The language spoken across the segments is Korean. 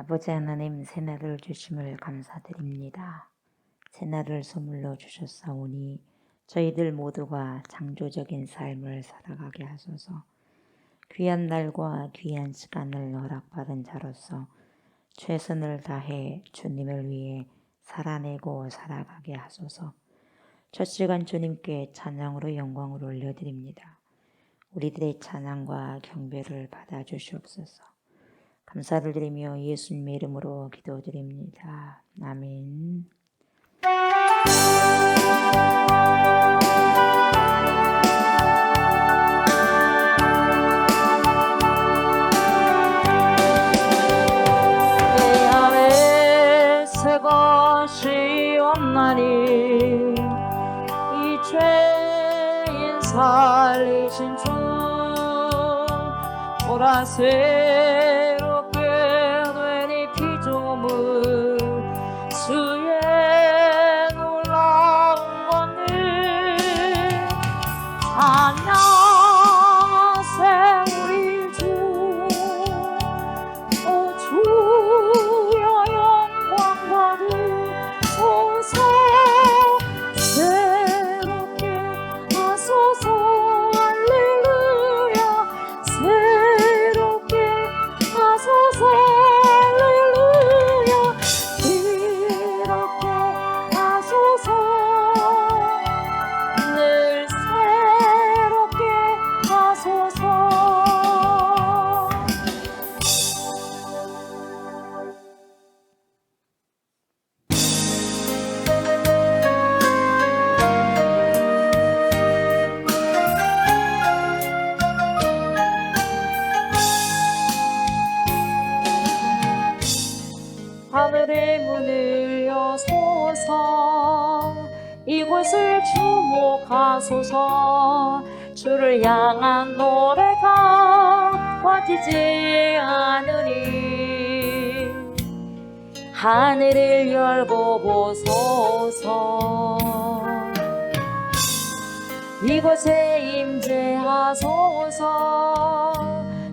아버지 하나님, 새날을 주심을 감사드립니다. 새날을 선물로 주셨사오니 저희들 모두가 창조적인 삶을 살아가게 하소서. 귀한 날과 귀한 시간을 허락받은 자로서 최선을 다해 주님을 위해 살아내고 살아가게 하소서. 첫 시간 주님께 찬양으로 영광을 올려드립니다. 우리들의 찬양과 경배를 받아주시옵소서. 감사를 드리며 예수님의 이름으로 기도드립니다. 아멘. 내 안에 새 것이 없나니 이 죄인 살리신 주 보라색 주의 놀라운 권능 찬양하세 우리 주. 오 주여 영광 받으소서. 새롭게 하소서. 할렐루야. 새롭게 하소서. 하늘의 문을 여소서. 이곳을 주목하소서. 주를 향한 노래가 꺼지지 않으니 하늘을 열고 보소서. 이곳에 임재하소서.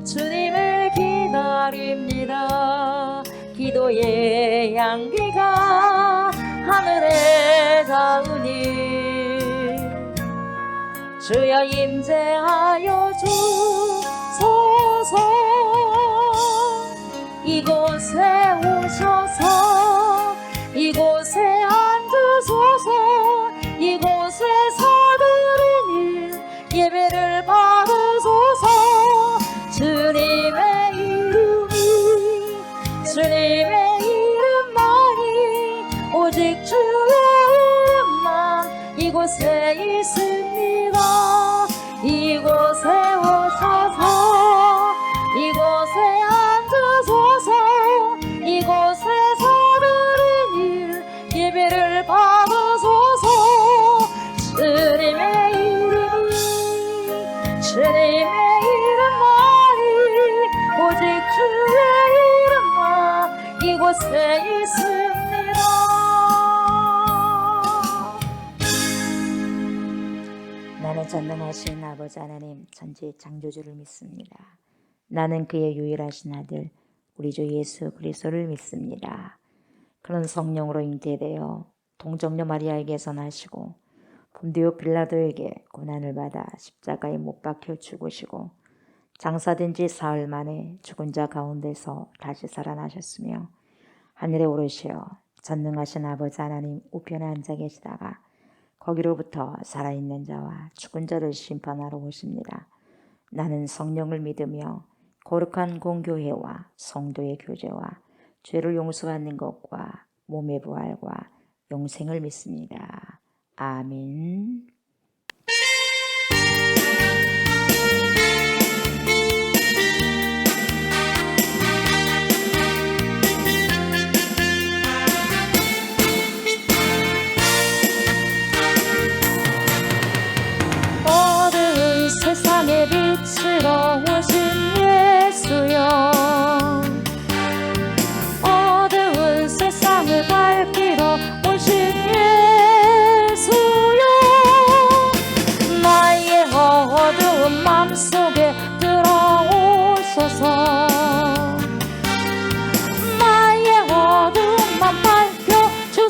주님을 기다립니다. 기도의 향기가 하늘에 닿으니 주여 임재하여 주소서. 이곳에 오셔서 이곳에 앉으소서. 이곳에서 드리는 예배를 받으소서. 주님의 이름만이 오직 주의 이름만 이곳에 있습니다. 이곳에 오셔서 이곳에 앉으소서. 이곳에서 드리는 예배를 받으소서. 주님의 이름만이 오직 주의 이곳에 있습니다. 나는 전능하신 아버지 하나님 천지 창조주를 믿습니다. 나는 그의 유일하신 아들 우리 주 예수 그리스도를 믿습니다. 그는 성령으로 잉태되어 동정녀 마리아에게서 나시고 본디오 빌라도에게 고난을 받아 십자가에 못 박혀 죽으시고 장사된 지 사흘 만에 죽은 자 가운데서 다시 살아나셨으며 하늘에 오르시어 전능하신 아버지 하나님 우편에 앉아 계시다가 거기로부터 살아있는 자와 죽은 자를 심판하러 오십니다. 나는 성령을 믿으며 거룩한 공교회와 성도의 교제와 죄를 용서받는 것과 몸의 부활과 영생을 믿습니다. 아멘. 세상의 빛으로 오신 예수여. 어두운 세상을 밝히러 오신 예수여.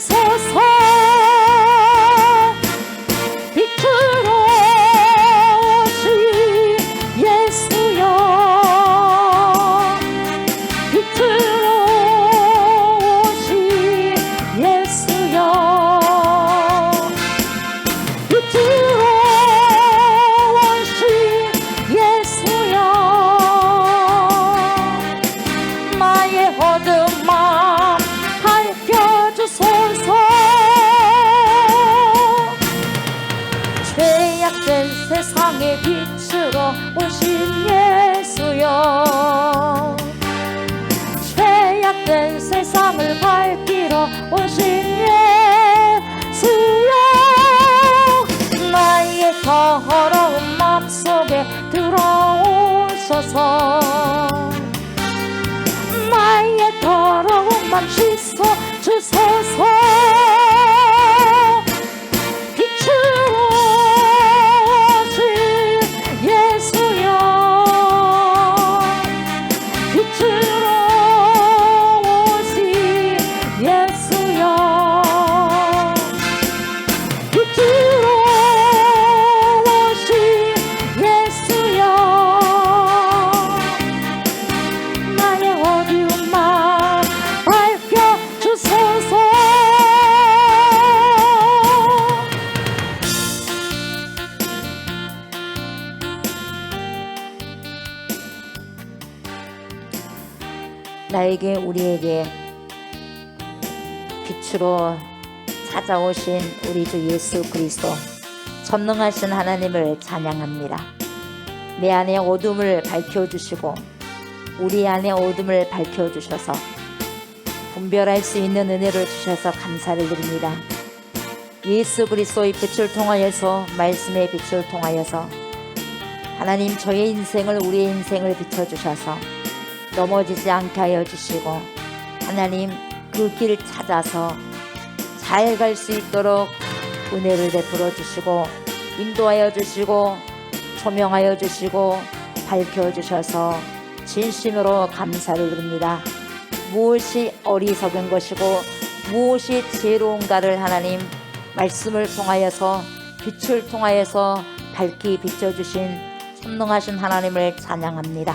주소서. 빛으로 오신 예수여, 빛으로 오신 예수여, 빛으로 오신 예수여, 나의 어두운 마음 밝혀주소서. 죄악된 세상의 빛으로 오신 예수여, 죄악된 세상을 밝히러 오신 예수여, 나의 더러운 마음속에 들어오셔서 나의 더러운 맘 씻어주소서. 빛으로 오신 예수여, 빛으로 오신 예수여, 빛으로 오신 예수여, 나의 어두운 마음 밝혀주소서. 나에게, 우리에게 빛으로 찾아오신 우리 주 예수 그리스도, 전능하신 하나님을 찬양합니다. 내 안에 어둠을 밝혀주시고 우리 안에 어둠을 밝혀주셔서 분별할 수 있는 은혜를 주셔서 감사를 드립니다. 예수 그리스도의 빛을 통하여서, 말씀의 빛을 통하여서 하나님, 저의 인생을, 우리의 인생을 비춰주셔서 넘어지지 않게 하여 주시고, 하나님 그 길 찾아서 잘 갈 수 있도록 은혜를 베풀어 주시고, 인도하여 주시고, 조명하여 주시고, 밝혀 주셔서 진심으로 감사를 드립니다. 무엇이 어리석은 것이고 무엇이 지혜로운가를 하나님 말씀을 통하여서, 빛을 통하여서 밝히 비춰주신 선능하신 하나님을 찬양합니다.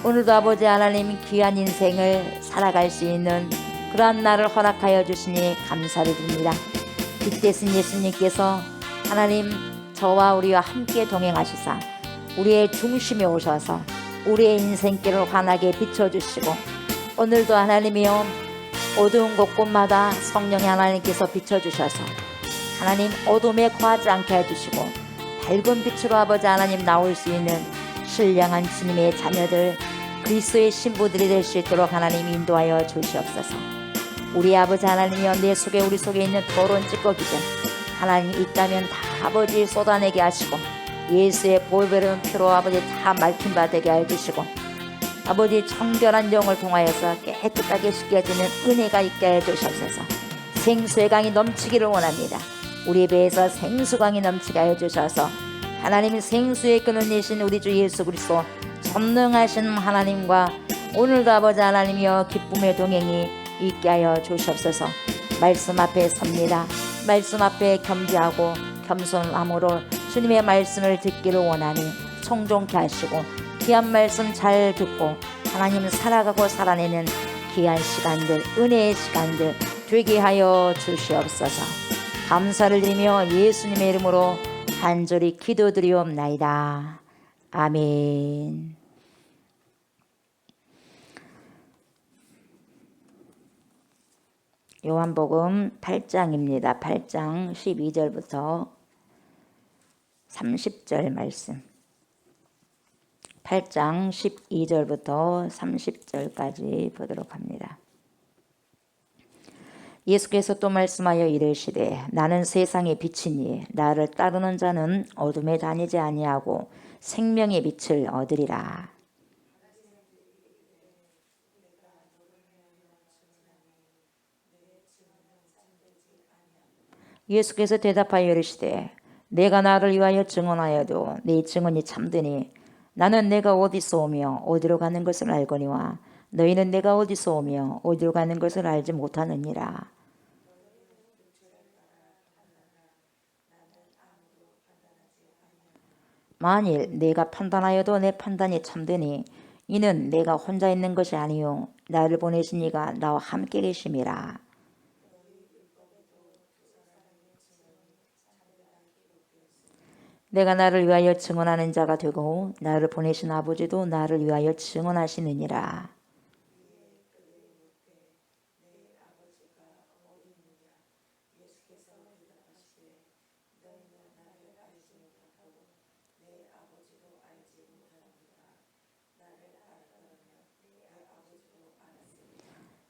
오늘도 아버지 하나님, 귀한 인생을 살아갈 수 있는 그러한 날을 허락하여 주시니 감사를 드립니다. 빛 되신 예수님께서 하나님, 저와 우리와 함께 동행하시사 우리의 중심에 오셔서 우리의 인생길을 환하게 비춰주시고, 오늘도 하나님이여 어두운 곳곳마다 성령의 하나님께서 비춰주셔서 하나님 어둠에 거하지 않게 해주시고, 밝은 빛으로 아버지 하나님 나올 수 있는 신령한 주님의 자녀들, 그리스도의 신부들이 될 수 있도록 하나님 인도하여 주시옵소서. 우리 아버지 하나님이여, 내 속에, 우리 속에 있는 더러운 찌꺼기들 하나님 있다면 다 아버지 쏟아내게 하시고, 예수의 보혈의 피로 아버지 다 맑힌 바 되게 해주시고, 아버지 청결한 영을 통하여서 깨끗하게 씻겨지는 은혜가 있게 해주셔서 생수의 강이 넘치기를 원합니다. 우리 배에서 생수강이 넘치게 해주셔서 하나님이 생수의 근원이신 우리 주 예수 그리스도, 전능하신 하나님과 오늘도 아버지 하나님이여 기쁨의 동행이 있게 하여 주시옵소서. 말씀 앞에 섭니다. 말씀 앞에 겸비하고 겸손함으로 주님의 말씀을 듣기를 원하니 청종케 하시고, 귀한 말씀 잘 듣고 하나님 살아가고 살아내는 귀한 시간들, 은혜의 시간들 되게 하여 주시옵소서. 감사를 드리며 예수님의 이름으로 간절히 기도드리옵나이다. 아멘. 요한복음 8장입니다. 8장 12절부터 30절 말씀. 8장 12절부터 30절까지 보도록 합니다. 예수께서 또 말씀하여 이르시되, 나는 세상의 빛이니 나를 따르는 자는 어둠에 다니지 아니하고 생명의 빛을 얻으리라. 예수께서 대답하여 이르시되, 내가 나를 위하여 증언하여도 네 증언이 참되니 나는 내가 어디서 오며 어디로 가는 것을 알거니와 너희는 내가 어디서 오며 어디로 가는 것을 알지 못하느니라. 만일 내가 판단하여도 내 판단이 참되니 이는 내가 혼자 있는 것이 아니요 나를 보내신 이가 나와 함께 계심이라. 내가 나를 위하여 증언하는 자가 되고 나를 보내신 아버지도 나를 위하여 증언하시느니라.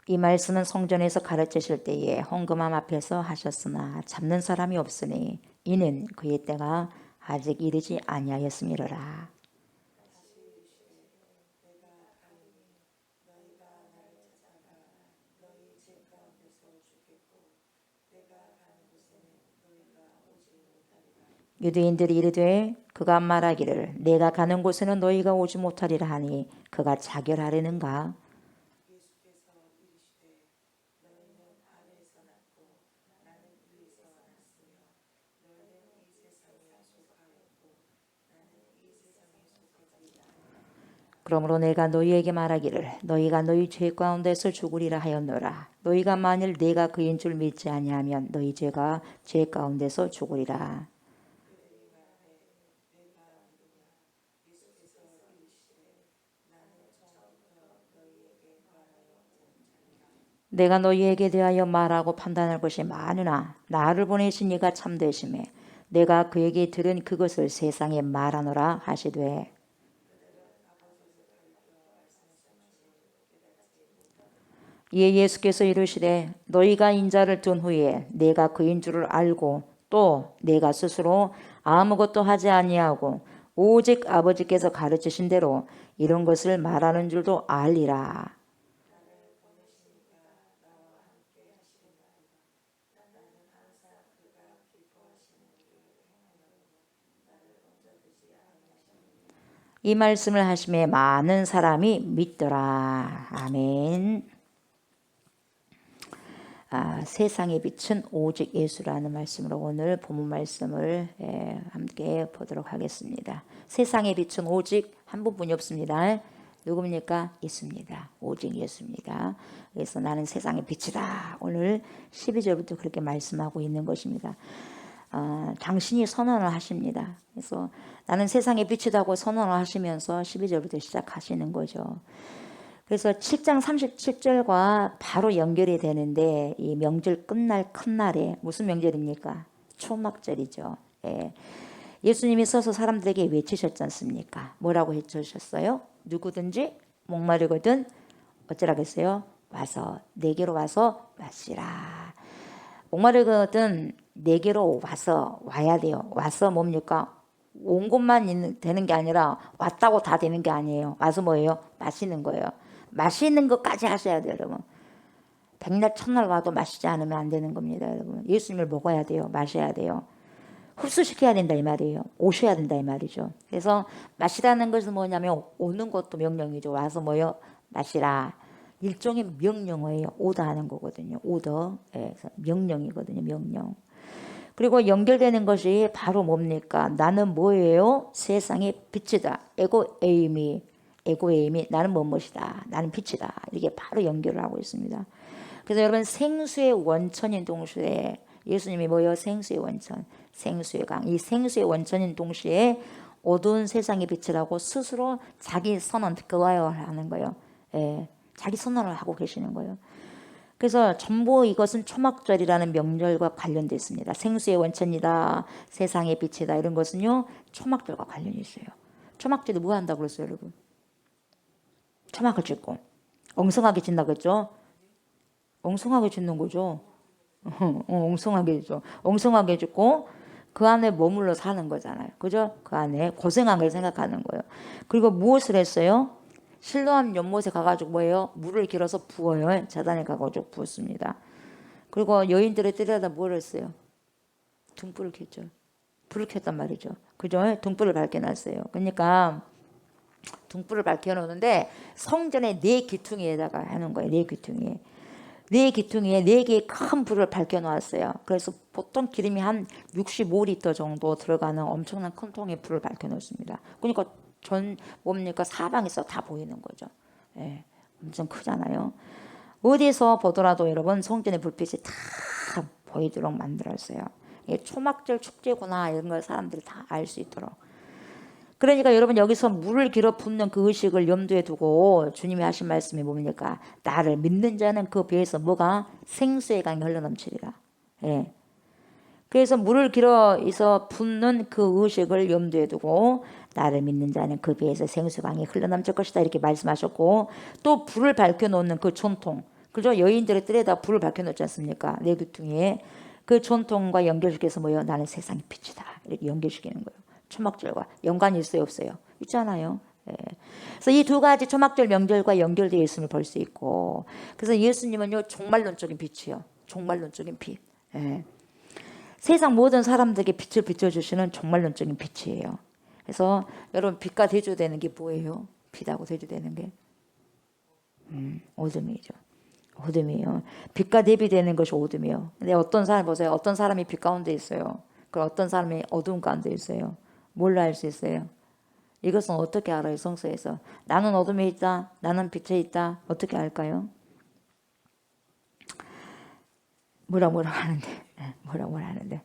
이 말씀은 성전에서 가르치실 때에 헌금함 앞에서 하셨으나 잡는 사람이 없으니 이는 그의 때가 아직 이르지 아니하였음이로라. 유대인들이 이르되 그가 말하기를 내가 가는 곳에는 너희가 오지 못하리라 하니 그가 자결하려는가? 그러므로 내가 너희에게 말하기를 너희가 너희 죄 가운데서 죽으리라 하였노라. 너희가 만일 내가 그인 줄 믿지 아니하면 너희 죄가 죄 가운데서 죽으리라. 내가 너희에게 대하여 말하고 판단할 것이 많으나 나를 보내신 이가 참되심에 내가 그에게 들은 그것을 세상에 말하노라 하시되 이에 예수께서 이르시되 너희가 인자를 둔 후에 내가 그인 줄을 알고 또 내가 스스로 아무것도 하지 아니하고 오직 아버지께서 가르치신 대로 이런 것을 말하는 줄도 알리라. 이 말씀을 하심에 많은 사람이 믿더라. 아멘. 세상의 빛은 오직 예수라는 말씀으로 오늘 본문 말씀을 함께 보도록 하겠습니다. 세상의 빛은 오직 한 분뿐이 없습니다. 누굽니까? 예수입니다. 오직 예수입니다. 그래서 나는 세상의 빛이다. 오늘 12절부터 그렇게 말씀하고 있는 것입니다. 당신이 선언을 하십니다. 그래서 나는 세상의 빛이다고 선언을 하시면서 12절부터 시작하시는 거죠. 그래서 7장 37절과 바로 연결이 되는데 이 명절 끝날 큰날에 무슨 명절입니까? 초막절이죠. 예수님이 서서 사람들에게 외치셨지 않습니까? 뭐라고 해주셨어요? 누구든지 목마르거든 어쩌라겠어요? 와서 내게로 와서 마시라. 목마르거든 내게로 와야 돼요. 와서 뭡니까? 온 곳만 되는 게 아니라 왔다고 다 되는 게 아니에요. 와서 뭐예요? 마시는 거예요. 마시는 것까지 하셔야 돼요, 여러분. 백날 첫날 와도 마시지 않으면 안 되는 겁니다, 여러분. 예수님을 먹어야 돼요. 마셔야 돼요. 흡수시켜야 된다 이 말이에요. 오셔야 된다 이 말이죠. 그래서 마시라는 것은 뭐냐면 오는 것도 명령이죠. 와서 뭐요? 마시라. 일종의 명령어예요. 오더 하는 거거든요. 오더. 그래서 명령이거든요. 명령. 그리고 연결되는 것이 바로 뭡니까? 나는 뭐예요? 세상의 빛이다. 에고에임이 나는 무엇이다. 나는 빛이다. 이게 바로 연결을 하고 있습니다. 그래서 여러분 생수의 원천인 동시에 예수님이 뭐예요? 생수의 원천, 생수의 강. 이 생수의 원천인 동시에 어두운 세상의 빛이라고 스스로 자기 선언 그와요 하는 거예요. 자기 선언을 하고 계시는 거예요. 그래서 전부 이것은 초막절이라는 명절과 관련되어 있습니다. 생수의 원천이다, 세상의 빛이다 이런 것은요 초막절과 관련이 있어요. 초막절이 뭐 한다고 그랬어요, 여러분? 초막을 짓고 엉성하게 짓는다고 했죠? 엉성하게 짓는 거죠. 엉성하게 짓죠. 엉성하게 짓고 그 안에 머물러 사는 거잖아요. 그죠? 그 안에 고생한 걸 생각하는 거예요. 그리고 무엇을 했어요? 실로암 연못에 가가지고 뭐예요? 물을 길어서 부어요. 재단에 가가지고 부었습니다. 그리고 여인들의 때려다 뭘 했어요? 등불을 켰죠. 불을 켰단 말이죠. 그죠? 등불을 밝혀놨어요. 그러니까 등불을 밝혀놓는데 성전의 네 귀퉁이에다가 하는 거예요. 네 귀퉁이. 네 기둥에 네 개의 큰 불을 밝혀 놓았어요. 그래서 보통 기름이 한 65리터 정도 들어가는 엄청난 큰 통에 불을 밝혀 놓습니다. 그러니까 전 뭡니까 사방에서 다 보이는 거죠. 예, 엄청 크잖아요. 어디서 보더라도 여러분 성전의 불빛이 다 보이도록 만들었어요. 이게 초막절 축제구나 이런 걸 사람들이 다 알 수 있도록. 그러니까 여러분 여기서 물을 길어 붓는 그 의식을 염두에 두고 주님이 하신 말씀이 뭡니까? 나를 믿는 자는 그 배에서 뭐가 생수의 강이 흘러넘치리라. 예. 그래서 물을 길어서 붓는 그 의식을 염두에 두고 나를 믿는 자는 그 배에서 생수강이 흘러넘칠 것이다 이렇게 말씀하셨고 또 불을 밝혀놓는 그 전통 그죠? 여인들의 뜰에다 불을 밝혀놓지 않습니까? 내 귀퉁이에 그 전통과 연결시켜서 뭐예요? 나는 세상의 빛이다 이렇게 연결시키는 거예요. 초막절과 연관이 있어요 없어요? 있잖아요. 예. 그래서 이 두 가지 초막절 명절과 연결되어 있음을 볼 수 있고 그래서 예수님은요 종말론적인 빛이요. 종말론적인 빛. 예. 세상 모든 사람들에게 빛을 비춰주시는 종말론적인 빛이에요. 그래서 여러분 빛과 대조되는 게 뭐예요? 빛하고 대조되는 게 어둠이죠. 어둠이에요. 빛과 대비되는 것이 어둠이에요. 근데 어떤 사람 보세요. 어떤 사람이 빛 가운데 있어요. 그리고 어떤 사람이 어둠 가운데 있어요. 뭘로 알 수 있어요? 이것은 어떻게 알아요? 성서에서 나는 어둠에 있다. 나는 빛에 있다. 어떻게 알까요? 뭐라 하는데 뭐라 하는데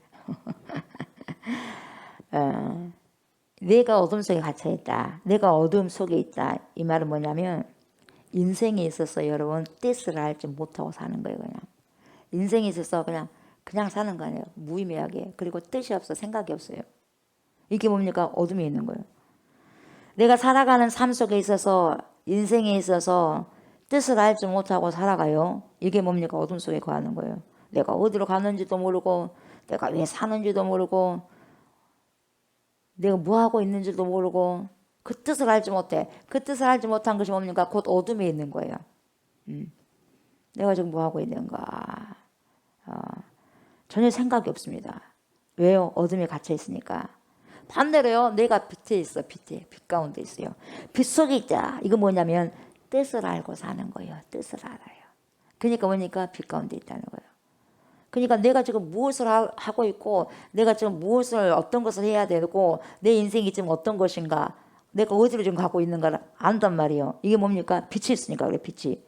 내가 어둠 속에 갇혀 있다. 내가 어둠 속에 있다. 이 말은 뭐냐면 인생에 있어서 여러분 뜻을 알지 못하고 사는 거예요. 그냥 인생에 있어서 그냥 사는 거 아니에요. 무의미하게. 그리고 뜻이 없어. 생각이 없어요. 이게 뭡니까? 어둠에 있는 거예요. 내가 살아가는 삶 속에 있어서 인생에 있어서 뜻을 알지 못하고 살아가요. 이게 뭡니까? 어둠 속에 거하는 거예요. 내가 어디로 가는지도 모르고 내가 왜 사는지도 모르고 내가 뭐 하고 있는지도 모르고 그 뜻을 알지 못해. 그 뜻을 알지 못한 것이 뭡니까? 곧 어둠에 있는 거예요. 내가 지금 뭐 하고 있는가? 전혀 생각이 없습니다. 왜요? 어둠에 갇혀 있으니까. 반대로요. 내가 빛에 있어. 빛 가운데 있어요. 빛 속에 있자. 이거 뭐냐면 뜻을 알고 사는 거예요. 뜻을 알아요. 그러니까 뭐니까 빛 가운데 있다는 거예요. 그러니까 내가 지금 무엇을 하고 있고 내가 지금 무엇을 어떤 것을 해야 되고 내 인생이 지금 어떤 것인가 내가 어디로 지금 가고 있는가를 안단 말이에요. 이게 뭡니까? 빛이 있으니까 그래 빛이.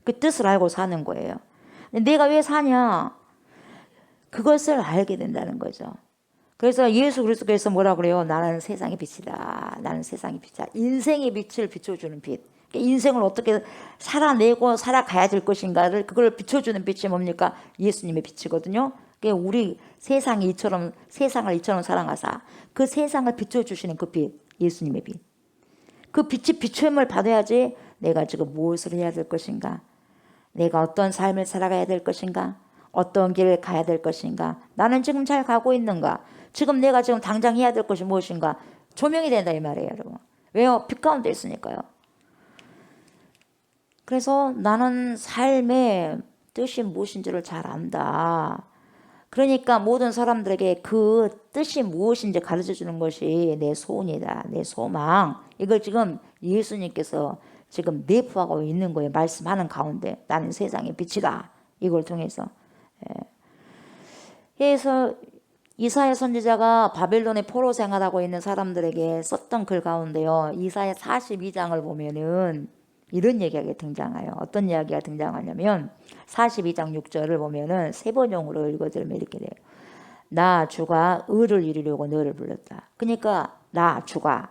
그 뜻을 알고 사는 거예요. 내가 왜 사냐? 그것을 알게 된다는 거죠. 그래서 예수 그리스도께서 뭐라 그래요? 나는 세상의 빛이다. 나는 세상의 빛이다. 인생의 빛을 비춰주는 빛. 인생을 어떻게 살아내고 살아가야 될 것인가를 그걸 비춰주는 빛이 뭡니까? 예수님의 빛이거든요. 우리 세상을 이처럼 사랑하사 그 세상을 비춰주시는 그 빛, 예수님의 빛. 그 빛이 비추임을 받아야지 내가 지금 무엇을 해야 될 것인가? 내가 어떤 삶을 살아가야 될 것인가? 어떤 길을 가야 될 것인가? 나는 지금 잘 가고 있는가? 지금 내가 지금 당장 해야 될 것이 무엇인가? 조명이 된다 이 말이에요, 여러분. 왜요? 빛 가운데 있으니까요. 그래서 나는 삶의 뜻이 무엇인지를 잘 안다. 그러니까 모든 사람들에게 그 뜻이 무엇인지 가르쳐 주는 것이 내 소원이다. 내 소망. 이걸 지금 예수님께서 지금 내포하고 있는 거예요. 말씀하는 가운데 나는 세상의 빛이다. 이걸 통해서. 그래서 이사야 선지자가 바벨론의 포로 생활하고 있는 사람들에게 썼던 글 가운데요. 이사야 42장을 보면은 이런 이야기가 등장해요. 어떤 이야기가 등장하냐면 42장 6절을 보면은 세 번역으로 읽어드리면 이렇게 돼요. 나 주가 의를 이루려고 너를 불렀다. 그러니까 나 주가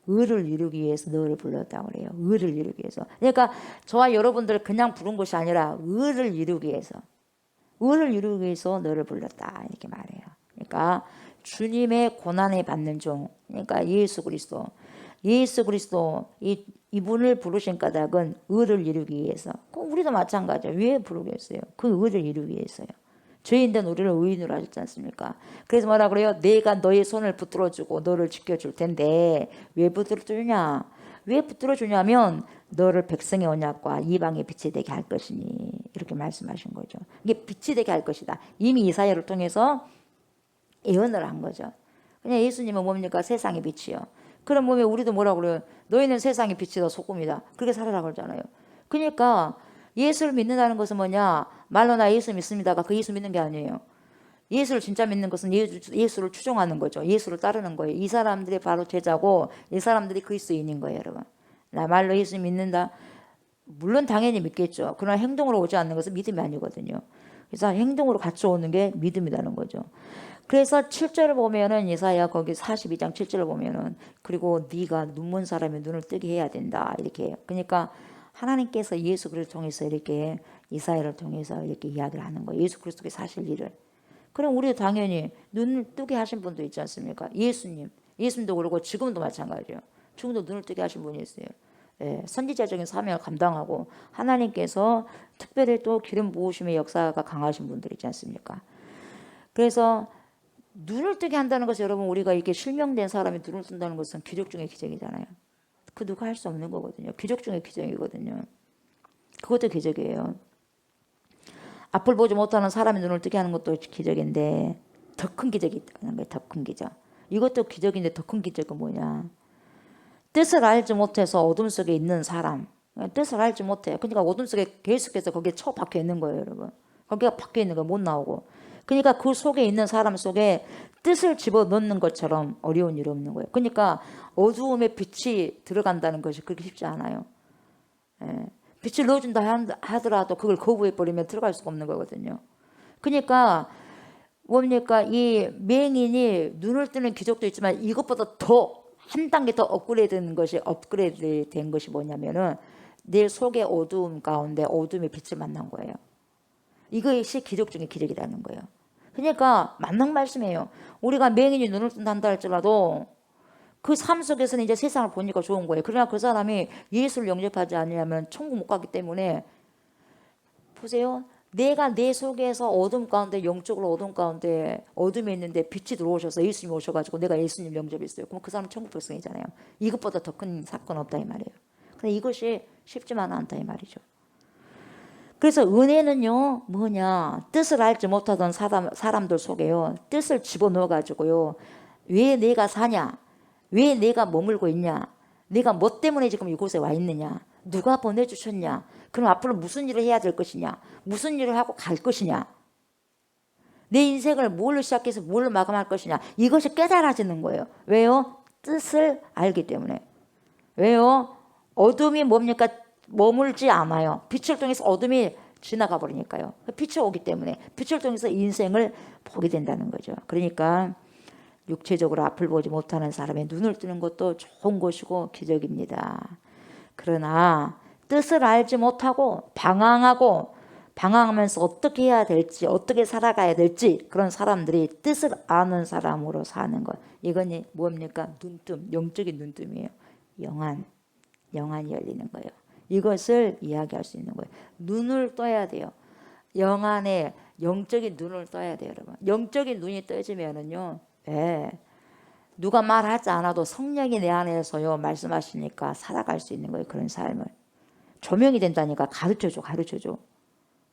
의를 이루기 위해서 너를 불렀다고 그래요. 의를 이루기 위해서. 그러니까 저와 여러분들을 그냥 부른 것이 아니라 의를 이루기 위해서. 의를 이루기 위해서 너를 불렀다. 이렇게 말해요. 그러니까 주님의 고난에 받는 종. 그러니까 예수 그리스도 이분을 부르신 까닭은 의를 이루기 위해서. 우리도 마찬가지예요. 왜 부르겠어요? 그 의를 이루기 위해서요. 죄인된 우리를 의인으로 하셨지 않습니까? 그래서 뭐라 그래요? 내가 너의 손을 붙들어주고 너를 지켜줄 텐데 왜 붙들어주냐? 왜 붙들어주냐면 너를 백성의 언약과 이방의 빛이 되게 할 것이니 이렇게 말씀하신 거죠. 이게 빛이 되게 할 것이다. 이미 이사야를 통해서 예언을 한 거죠. 그냥 예수님은 뭡니까? 세상의 빛이요. 그럼 왜 우리도 뭐라 그래요? 너희는 세상의 빛이다 소금이다. 그렇게 살아라 그러잖아요. 그러니까 예수를 믿는다는 것은 뭐냐? 말로 나 예수 믿습니다가 그 예수 믿는 게 아니에요. 예수를 진짜 믿는 것은 예수를 추종하는 거죠. 예수를 따르는 거예요. 이 사람들이 바로 제자고 이 사람들이 그리스도인인 거예요, 여러분. 나 말로 예수 믿는다. 물론 당연히 믿겠죠. 그러나 행동으로 오지 않는 것은 믿음이 아니거든요. 그래서 행동으로 같이 오는 게 믿음이라는 거죠. 그래서 7절을 보면은 이사야 거기 42장 7절을 보면은 그리고 네가 눈먼 사람의 눈을 뜨게 해야 된다 이렇게 해요. 그러니까 하나님께서 예수 그리스도를 통해서 이렇게 이사야를 통해서 이렇게 이야기를 하는 거예요. 예수 그리스도의 사실 일을. 그럼 우리도 당연히 눈을 뜨게 하신 분도 있지 않습니까? 예수님도 그러고 지금도 마찬가지예요. 지금도 눈을 뜨게 하신 분이 있어요. 예, 선지자적인 사명을 감당하고 하나님께서 특별히 또 기름 부으심의 역사가 강하신 분들 있지 않습니까? 그래서 눈을 뜨게 한다는 것은 여러분 우리가 이렇게 실명된 사람이 눈을 뜬다는 것은 기적 중의 기적이잖아요. 그 누가 할 수 없는 거거든요. 기적 중의 기적이거든요. 그것도 기적이에요. 앞을 보지 못하는 사람이 눈을 뜨게 하는 것도 기적인데 더 큰 기적이 있다는 거예요. 더 큰 기적. 이것도 기적인데 더 큰 기적은 뭐냐? 뜻을 알지 못해서 어둠 속에 있는 사람. 뜻을 알지 못해요. 그러니까 어둠 속에 계속해서 거기에 처박혀 있는 거예요, 여러분. 거기가 박혀 있는 거 못 나오고. 그러니까 그 속에 있는 사람 속에 뜻을 집어넣는 것처럼 어려운 일이 없는 거예요. 그러니까 어두움에 빛이 들어간다는 것이 그렇게 쉽지 않아요. 예. 빛을 넣어준다 하더라도 그걸 거부해버리면 들어갈 수가 없는 거거든요. 그러니까 뭡니까? 이 맹인이 눈을 뜨는 기적도 있지만 이것보다 더 한 단계 더 업그레이드 된 것이 뭐냐면은 내 속의 어두움 가운데 어둠의 빛을 만난 거예요. 이것이 기적 중에 기적이라는 거예요. 그러니까 맞는 말씀이에요. 우리가 맹인이 눈을 뜬다 할지라도 그 삶 속에서는 이제 세상을 보니까 좋은 거예요. 그러나 그 사람이 예수를 영접하지 않으면 천국 못 가기 때문에 보세요. 내가 내 속에서 어둠 가운데 영적으로 어둠 가운데 어둠에 있는데 빛이 들어오셔서 예수님 오셔가지고 내가 예수님 영접했어요. 그럼 그 사람은 천국 백성이잖아요. 이것보다 더 큰 사건 없다 이 말이에요. 근데 이것이 쉽지만 않다 이 말이죠. 그래서 은혜는요 뭐냐 뜻을 알지 못하던 사람들 속에요 뜻을 집어넣어 가지고요 왜 내가 사냐 왜 내가 머물고 있냐 내가 뭐 때문에 지금 이곳에 와 있느냐 누가 보내주셨냐 그럼 앞으로 무슨 일을 해야 될 것이냐 무슨 일을 하고 갈 것이냐 내 인생을 뭘로 시작해서 뭘로 마감할 것이냐 이것이 깨달아지는 거예요. 왜요? 뜻을 알기 때문에. 왜요? 어둠이 뭡니까? 머물지 않아요. 빛을 통해서 어둠이 지나가 버리니까요. 빛이 오기 때문에 빛을 통해서 인생을 보게 된다는 거죠. 그러니까 육체적으로 앞을 보지 못하는 사람의 눈을 뜨는 것도 좋은 것이고 기적입니다. 그러나 뜻을 알지 못하고 방황하면서 어떻게 해야 될지 어떻게 살아가야 될지 그런 사람들이 뜻을 아는 사람으로 사는 것 이건 뭡니까? 눈뜸, 영적인 눈뜸이에요. 영안이 열리는 거예요. 이것을 이야기할 수 있는 거예요. 눈을 떠야 돼요. 영안에 영적인 눈을 떠야 돼요, 여러분. 영적인 눈이 떠지면은요, 예, 누가 말하지 않아도 성령이 내 안에서요 말씀하시니까 살아갈 수 있는 거예요. 그런 삶을 조명이 된다니까 가르쳐줘.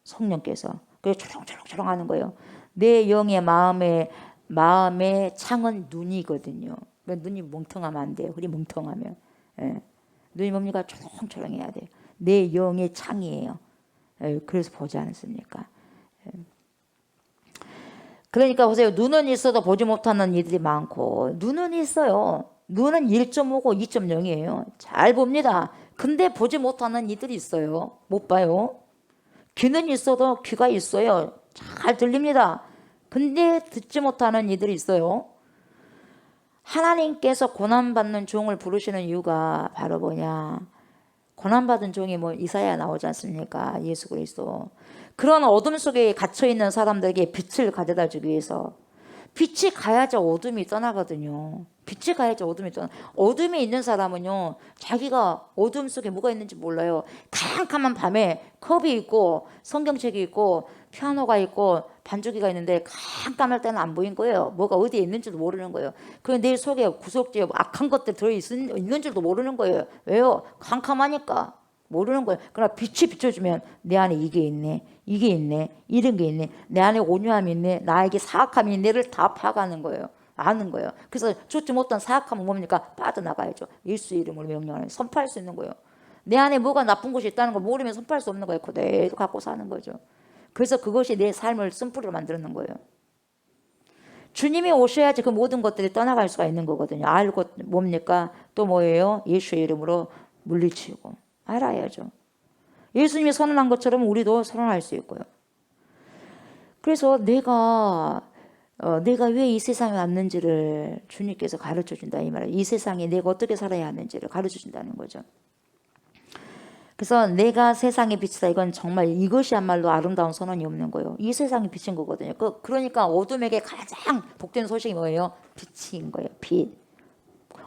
성령께서 그래서 초롱초롱 하는 거예요. 내 영의 마음의 창은 눈이거든요. 그러니까 눈이 멍텅하면 안 돼요. 우리 멍텅하면. 예. 눈이 뭡니까? 초롱초롱해야 돼요. 내 영의 창이에요. 예. 그래서 보지 않습니까? 예. 그러니까 보세요. 눈은 있어도 보지 못하는 이들이 많고 눈은 있어요. 눈은 1.5고 2.0이에요. 잘 봅니다. 근데 보지 못하는 이들이 있어요. 못 봐요. 귀는 있어도 귀가 있어요. 잘 들립니다. 근데 듣지 못하는 이들이 있어요. 하나님께서 고난받는 종을 부르시는 이유가 바로 뭐냐. 고난받은 종이 뭐 이사야 나오지 않습니까? 예수 그리스도. 그런 어둠 속에 갇혀있는 사람들에게 빛을 가져다 주기 위해서 빛이 가야지 어둠이 떠나거든요. 빛이 가야지 어둠이 떠나. 어둠에 있는 사람은요 자기가 어둠 속에 뭐가 있는지 몰라요. 캄캄한 밤에 컵이 있고 성경책이 있고 피아노가 있고 반주기가 있는데 깜깜할 때는 안 보인 거예요. 뭐가 어디에 있는지도 모르는 거예요. 그런데 내 속에 구석지에 악한 것들 들어있는 줄도 모르는 거예요. 왜요? 캄캄하니까 모르는 거예요. 그러나 빛이 비춰주면 내 안에 이게 있네 이런 게 있네 내 안에 온유함이 있네 나에게 사악함이 있네를 다 파가는 거예요. 아는 거예요. 그래서 좋지 못한 사악함은 뭡니까? 빠져나가야죠. 예수 이름으로 명령하는 선포할 수 있는 거예요. 내 안에 뭐가 나쁜 것이 있다는 걸 모르면 선포할 수 없는 거예요. 그대로 갖고 사는 거죠. 그래서 그것이 내 삶을 쓴뿌리로 만드는 거예요. 주님이 오셔야지 그 모든 것들이 떠나갈 수가 있는 거거든요. 알고 뭡니까? 또 뭐예요? 예수의 이름으로 물리치고 알아야죠. 예수님이 선언한 것처럼 우리도 선언할 수 있고요. 그래서 내가 왜 이 세상에 왔는지를 주님께서 가르쳐 준다 이 말이에요. 이 세상에 내가 어떻게 살아야 하는지를 가르쳐 준다는 거죠. 그래서 내가 세상의 빛이다. 이건 정말 이것이야말로 아름다운 선언이 없는 거예요. 이 세상이 빛인 거거든요. 그러니까 어둠에게 가장 복된 소식이 뭐예요? 빛인 거예요. 빛.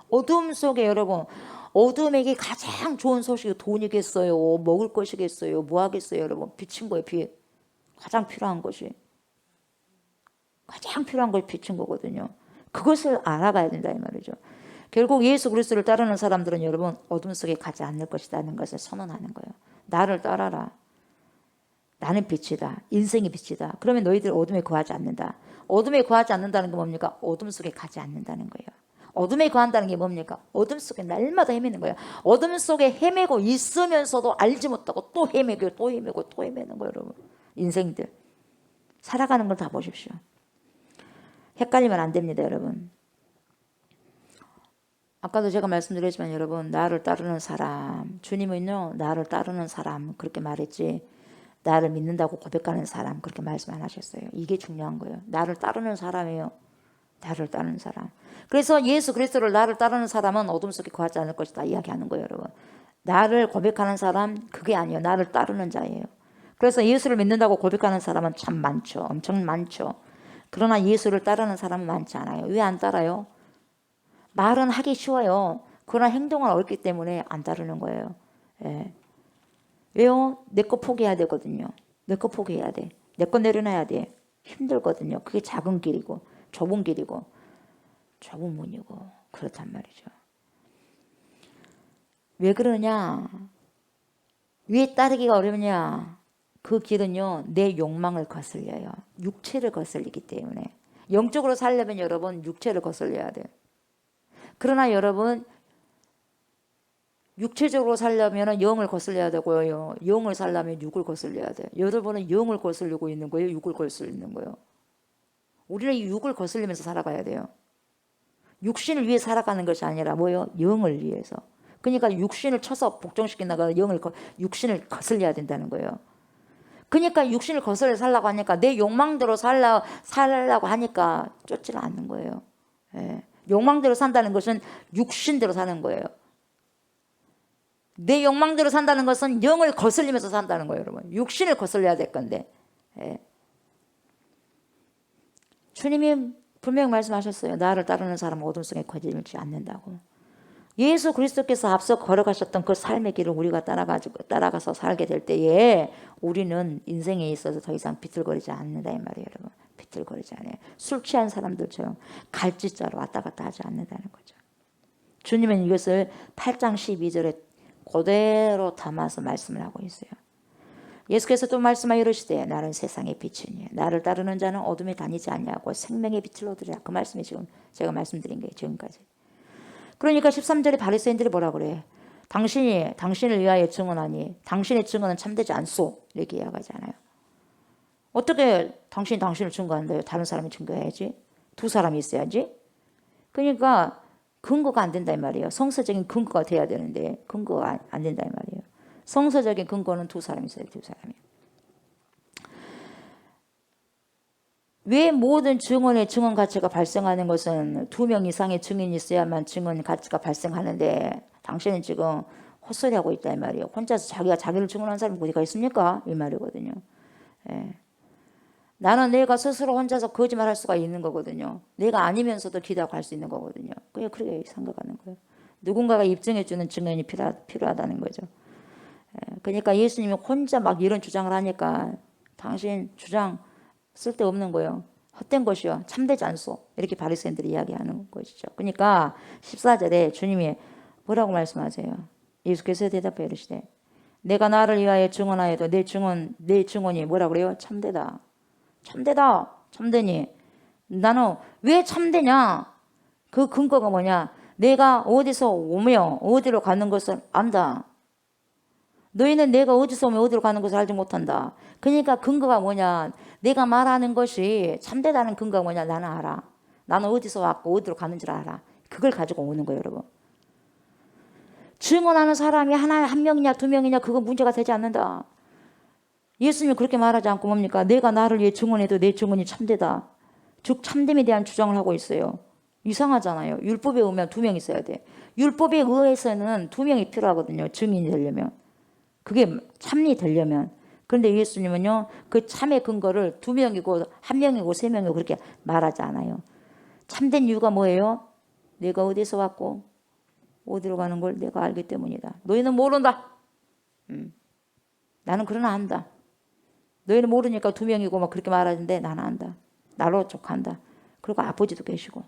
어둠 속에 여러분, 어둠에게 가장 좋은 소식이 돈이겠어요? 먹을 것이겠어요? 뭐 하겠어요? 여러분, 빛인 거예요. 빛. 가장 필요한 것이. 가장 필요한 것이 빛인 거거든요. 그것을 알아가야 된다 이 말이죠. 결국 예수 그리스도를 따르는 사람들은 여러분 어둠 속에 가지 않을 것이라는 것을 선언하는 거예요. 나를 따라라. 나는 빛이다. 인생의 빛이다. 그러면 너희들 어둠에 거하지 않는다. 어둠에 거하지 않는다는 게 뭡니까? 어둠 속에 가지 않는다는 거예요. 어둠에 거한다는 게 뭡니까? 어둠 속에 날마다 헤매는 거예요. 어둠 속에 헤매고 있으면서도 알지 못하고 또 헤매고 또 헤매고 또 헤매는 거예요. 여러분. 인생들. 살아가는 걸 다 보십시오. 헷갈리면 안 됩니다. 여러분. 아까도 제가 말씀드렸지만 여러분 나를 따르는 사람 주님은요 나를 따르는 사람 그렇게 말했지 나를 믿는다고 고백하는 사람 그렇게 말씀 안 하셨어요. 이게 중요한 거예요. 나를 따르는 사람이에요. 나를 따르는 사람. 그래서 예수 그리스도를 나를 따르는 사람은 어둠 속에 거하지 않을 것이다 이야기하는 거예요. 여러분. 나를 고백하는 사람 그게 아니에요. 나를 따르는 자예요. 그래서 예수를 믿는다고 고백하는 사람은 참 많죠. 엄청 많죠. 그러나 예수를 따르는 사람은 많지 않아요. 왜 안 따라요? 말은 하기 쉬워요. 그러나 행동은 어렵기 때문에 안 따르는 거예요. 예. 왜요? 내 거 포기해야 되거든요. 내 거 포기해야 돼. 내 거 내려놔야 돼. 힘들거든요. 그게 작은 길이고 좁은 길이고 좁은 문이고 그렇단 말이죠. 왜 그러냐? 왜 따르기가 어렵냐? 그 길은요. 내 욕망을 거슬려요. 육체를 거슬리기 때문에. 영적으로 살려면 여러분 육체를 거슬려야 돼요. 그러나 여러분 육체적으로 살려면 영을 거슬려야 되고요. 영을 살려면 육을 거슬려야 돼요. 여러분은 영을 거슬리고 있는 거예요? 육을 거슬리는 거예요? 우리는 이 육을 거슬리면서 살아가야 돼요. 육신을 위해 살아가는 것이 아니라 뭐요? 영을 위해서. 그러니까 육신을 쳐서 복종시키다가 육신을 거슬려야 된다는 거예요. 그러니까 육신을 거슬려 살라고 하니까 내 욕망대로 살라고 하니까 쫓지를 않는 거예요. 예. 욕망대로 산다는 것은 육신대로 사는 거예요. 내 욕망대로 산다는 것은 영을 거슬리면서 산다는 거예요. 여러분. 육신을 거슬려야 될 건데. 예. 주님이 분명히 말씀하셨어요. 나를 따르는 사람은 어둠 속에 거짓을지 않는다고. 예수 그리스도께서 앞서 걸어가셨던 그 삶의 길을 우리가 따라가서 살게 될 때에 우리는 인생에 있어서 더 이상 비틀거리지 않는다 이 말이에요. 여러분. 비틀거리지 않아요. 술 취한 사람들처럼 갈짓자로 왔다 갔다 하지 않는다는 거죠. 주님은 이것을 8장 12절에 그대로 담아서 말씀을 하고 있어요. 예수께서 또 말씀하여 이르시되 나는 세상의 빛이니 나를 따르는 자는 어둠에 다니지 아니하고 생명의 빛을 얻으리라. 그 말씀이 지금 제가 말씀드린 거예요. 지금까지. 그러니까 13절에 바리새인들이 뭐라 그래? 당신을 위하여 증언하니 당신의 증언은 참되지 않소. 이렇게 이야기하잖아요. 어떻게 당신을 증거한대요? 다른 사람이 증거해야지. 두 사람이 있어야지. 그러니까 근거가 안 된다 이 말이에요. 성서적인 근거가 돼야 되는데 근거가 안 된다 이 말이에요. 성서적인 근거는 두 사람이 있어요. 두 사람이. 왜 모든 증언의 증언 가치가 발생하는 것은 2명 이상의 증인이 있어야만 증언 가치가 발생하는데 당신은 지금 헛소리하고 있다 이 말이에요. 혼자서 자기가 자기를 증언한 사람이 어디가 있습니까? 이 말이거든요. 예. 나는 내가 스스로 혼자서 거짓말할 수가 있는 거거든요. 내가 아니면서도 기대하고 할 수 있는 거거든요. 그렇게 생각하는 거예요. 누군가가 입증해주는 증언이 필요하다는 거죠. 그러니까 예수님이 혼자 막 이런 주장을 하니까 당신 주장 쓸데없는 거예요. 헛된 것이요. 참되지 않소. 이렇게 바리새인들이 이야기하는 것이죠. 그러니까 14절에 주님이 뭐라고 말씀하세요? 예수께서 대답해 이르시되 내가 나를 위하여 증언하여도 내 증언이 뭐라 그래요? 참되다. 참되니. 나는 왜 참되냐? 그 근거가 뭐냐? 내가 어디서 오며 어디로 가는 것을 안다. 너희는 내가 어디서 오면 어디로 가는 것을 알지 못한다. 그러니까 근거가 뭐냐? 내가 말하는 것이 참되다는 근거가 뭐냐? 나는 알아. 나는 어디서 왔고 어디로 가는 줄 알아. 그걸 가지고 오는 거예요, 여러분. 증언하는 사람이 한 명이냐 두 명이냐 그거 문제가 되지 않는다. 예수님이 그렇게 말하지 않고 뭡니까? 내가 나를 위해 증언해도 내 증언이 참되다. 즉 참됨에 대한 주장을 하고 있어요. 이상하잖아요. 율법에 의하면 2명 있어야 돼. 율법에 의해서는 2명이 필요하거든요. 증인이 되려면. 그게 참이 되려면. 그런데 예수님은요. 그 참의 근거를 2명이고 1명이고 3명이고 그렇게 말하지 않아요. 참된 이유가 뭐예요? 내가 어디서 왔고 어디로 가는 걸 내가 알기 때문이다. 너희는 모른다. 나는 그러나 안다. 너희는 모르니까 2명이고 막 그렇게 말하는데 나는 안다. 나로 족한다. 그리고 아버지도 계시고.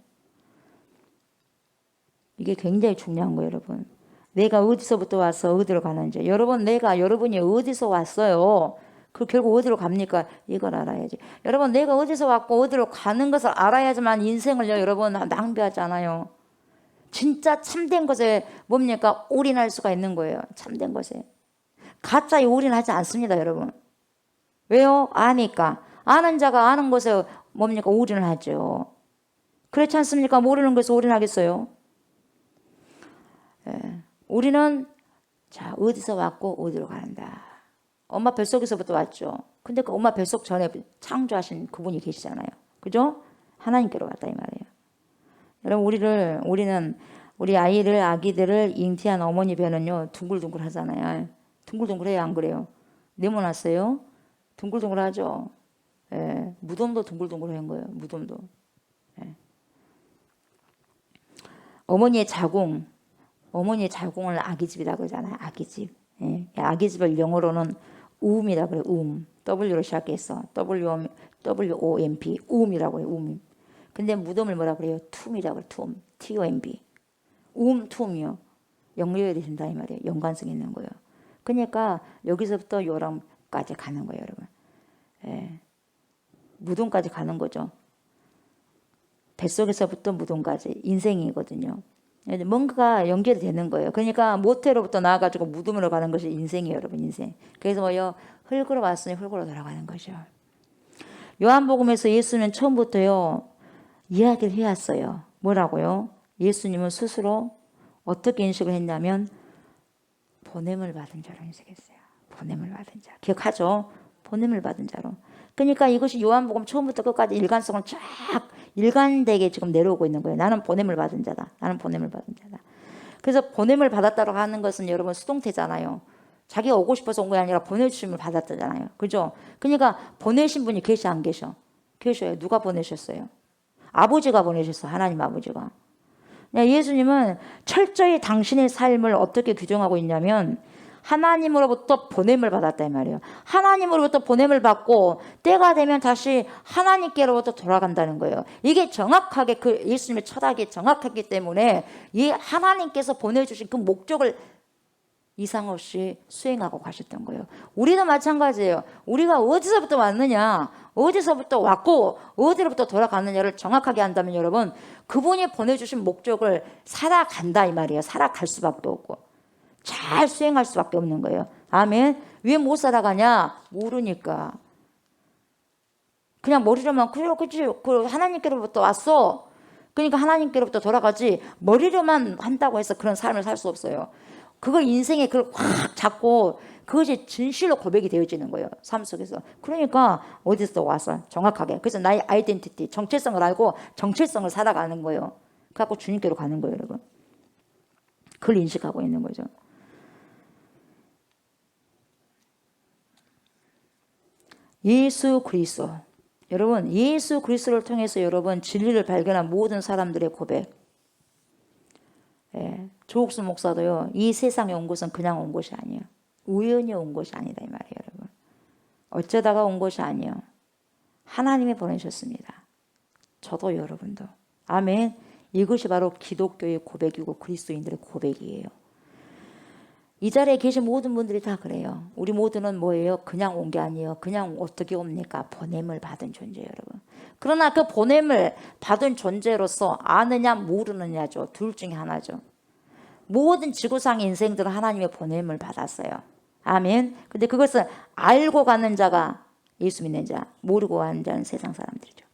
이게 굉장히 중요한 거예요, 여러분. 내가 어디서부터 와서 어디로 가는지. 여러분이 어디서 왔어요. 그 결국 어디로 갑니까? 이걸 알아야지. 여러분, 내가 어디서 왔고 어디로 가는 것을 알아야지만 인생을요, 여러분, 낭비하지 않아요. 진짜 참된 것에 뭡니까? 올인할 수가 있는 거예요. 참된 것에. 가짜에 올인하지 않습니다, 여러분. 왜요? 아니까. 아는 자가 아는 것에 뭡니까? 올인을 하죠. 그렇지 않습니까? 모르는 것에 올인하겠어요? 예. 우리는 자 어디서 왔고 어디로 가는다. 엄마 뱃속에서부터 왔죠. 근데 그 엄마 뱃속 전에 창조하신 그분이 계시잖아요. 그죠? 하나님께로 왔다 이 말이에요. 여러분 우리는 우리 아기들을 잉태한 어머니 배는요 둥글둥글 하잖아요. 둥글둥글해요, 안 그래요? 네모났어요? 둥글둥글하죠. 예. 무덤도 둥글둥글한 거예요. 무덤도. 예. 어머니의 자궁을 아기집이라고 그러잖아요. 아기집. 예. 아기집을 영어로는 우음이라고 그래요. W로 시작해서 WOMP 우음이라고 해요. 우음. 근데 무덤을 뭐라고 그래요? 툼이라고 해요. 툼. TOMB. 툼이요. 연결이 된다 이 말이에요. 연관성이 있는 거예요. 그러니까 여기서부터 요람까지 가는 거예요, 여러분. 예. 무덤까지 가는 거죠. 뱃속에서부터 무덤까지 인생이거든요. 뭔가가 연결이 되는 거예요. 그러니까 모태로부터 나와가지고 무덤으로 가는 것이 인생이에요, 여러분. 인생. 그래서 뭐요? 흙으로 왔으니 흙으로 돌아가는 거죠. 요한복음에서 예수는 처음부터요 이야기를 해왔어요. 뭐라고요? 예수님은 스스로 어떻게 인식을 했냐면 보냄을 받은 자로 인식했어요. 보냄을 받은 자. 기억하죠? 보냄을 받은 자로. 그러니까 이것이 요한복음 처음부터 끝까지 일관성을 쫙 일관되게 지금 내려오고 있는 거예요. 나는 보냄을 받은 자다. 나는 보냄을 받은 자다. 그래서 보냄을 받았다고 하는 것은 여러분 수동태잖아요. 자기가 오고 싶어서 온 게 아니라 보내주심을 받았잖아요. 그죠? 그러니까 보내신 분이 계셔 안 계셔? 계셔요. 누가 보내셨어요? 아버지가 보내셨어. 하나님 아버지가. 예수님은 철저히 당신의 삶을 어떻게 규정하고 있냐면 하나님으로부터 보냄을 받았다 이 말이에요. 하나님으로부터 보냄을 받고 때가 되면 다시 하나님께로부터 돌아간다는 거예요. 이게 정확하게 그 예수님의 철학이 정확하기 때문에 이 하나님께서 보내주신 그 목적을 이상 없이 수행하고 가셨던 거예요. 우리도 마찬가지예요. 우리가 어디서부터 왔느냐, 어디서부터 왔고 어디로부터 돌아갔느냐를 정확하게 한다면 여러분 그분이 보내주신 목적을 살아간다 이 말이에요. 살아갈 수밖에 없고 잘 수행할 수밖에 없는 거예요. 아멘. 왜 못 살아가냐? 모르니까. 그냥 머리로만 그치 하나님께로부터 왔어. 그러니까 하나님께로부터 돌아가지 머리로만 한다고 해서 그런 삶을 살 수 없어요. 그걸 인생에 그걸 확 잡고 그것이 진실로 고백이 되어지는 거예요. 삶 속에서. 그러니까 어디서 와서 정확하게. 그래서 나의 아이덴티티, 정체성을 알고 정체성을 살아가는 거예요. 그래갖고 주님께로 가는 거예요, 여러분. 그걸 인식하고 있는 거죠. 예수 그리스도. 여러분, 예수 그리스도를 통해서 여러분 진리를 발견한 모든 사람들의 고백. 예, 조옥수 목사도요. 이 세상에 온 것은 그냥 온 것이 아니에요. 우연히 온 것이 아니다 이 말이에요, 여러분. 어쩌다가 온 것이 아니에요. 하나님이 보내셨습니다. 저도 여러분도. 아멘. 이것이 바로 기독교의 고백이고 그리스도인들의 고백이에요. 이 자리에 계신 모든 분들이 다 그래요. 우리 모두는 뭐예요? 그냥 온 게 아니에요. 그냥 어떻게 옵니까? 보냄을 받은 존재예요, 여러분. 그러나 그 보냄을 받은 존재로서 아느냐 모르느냐죠. 둘 중에 하나죠. 모든 지구상의 인생들은 하나님의 보냄을 받았어요. 아멘. 근데 그것을 알고 가는 자가 예수 믿는 자, 모르고 가는 자는 세상 사람들이죠.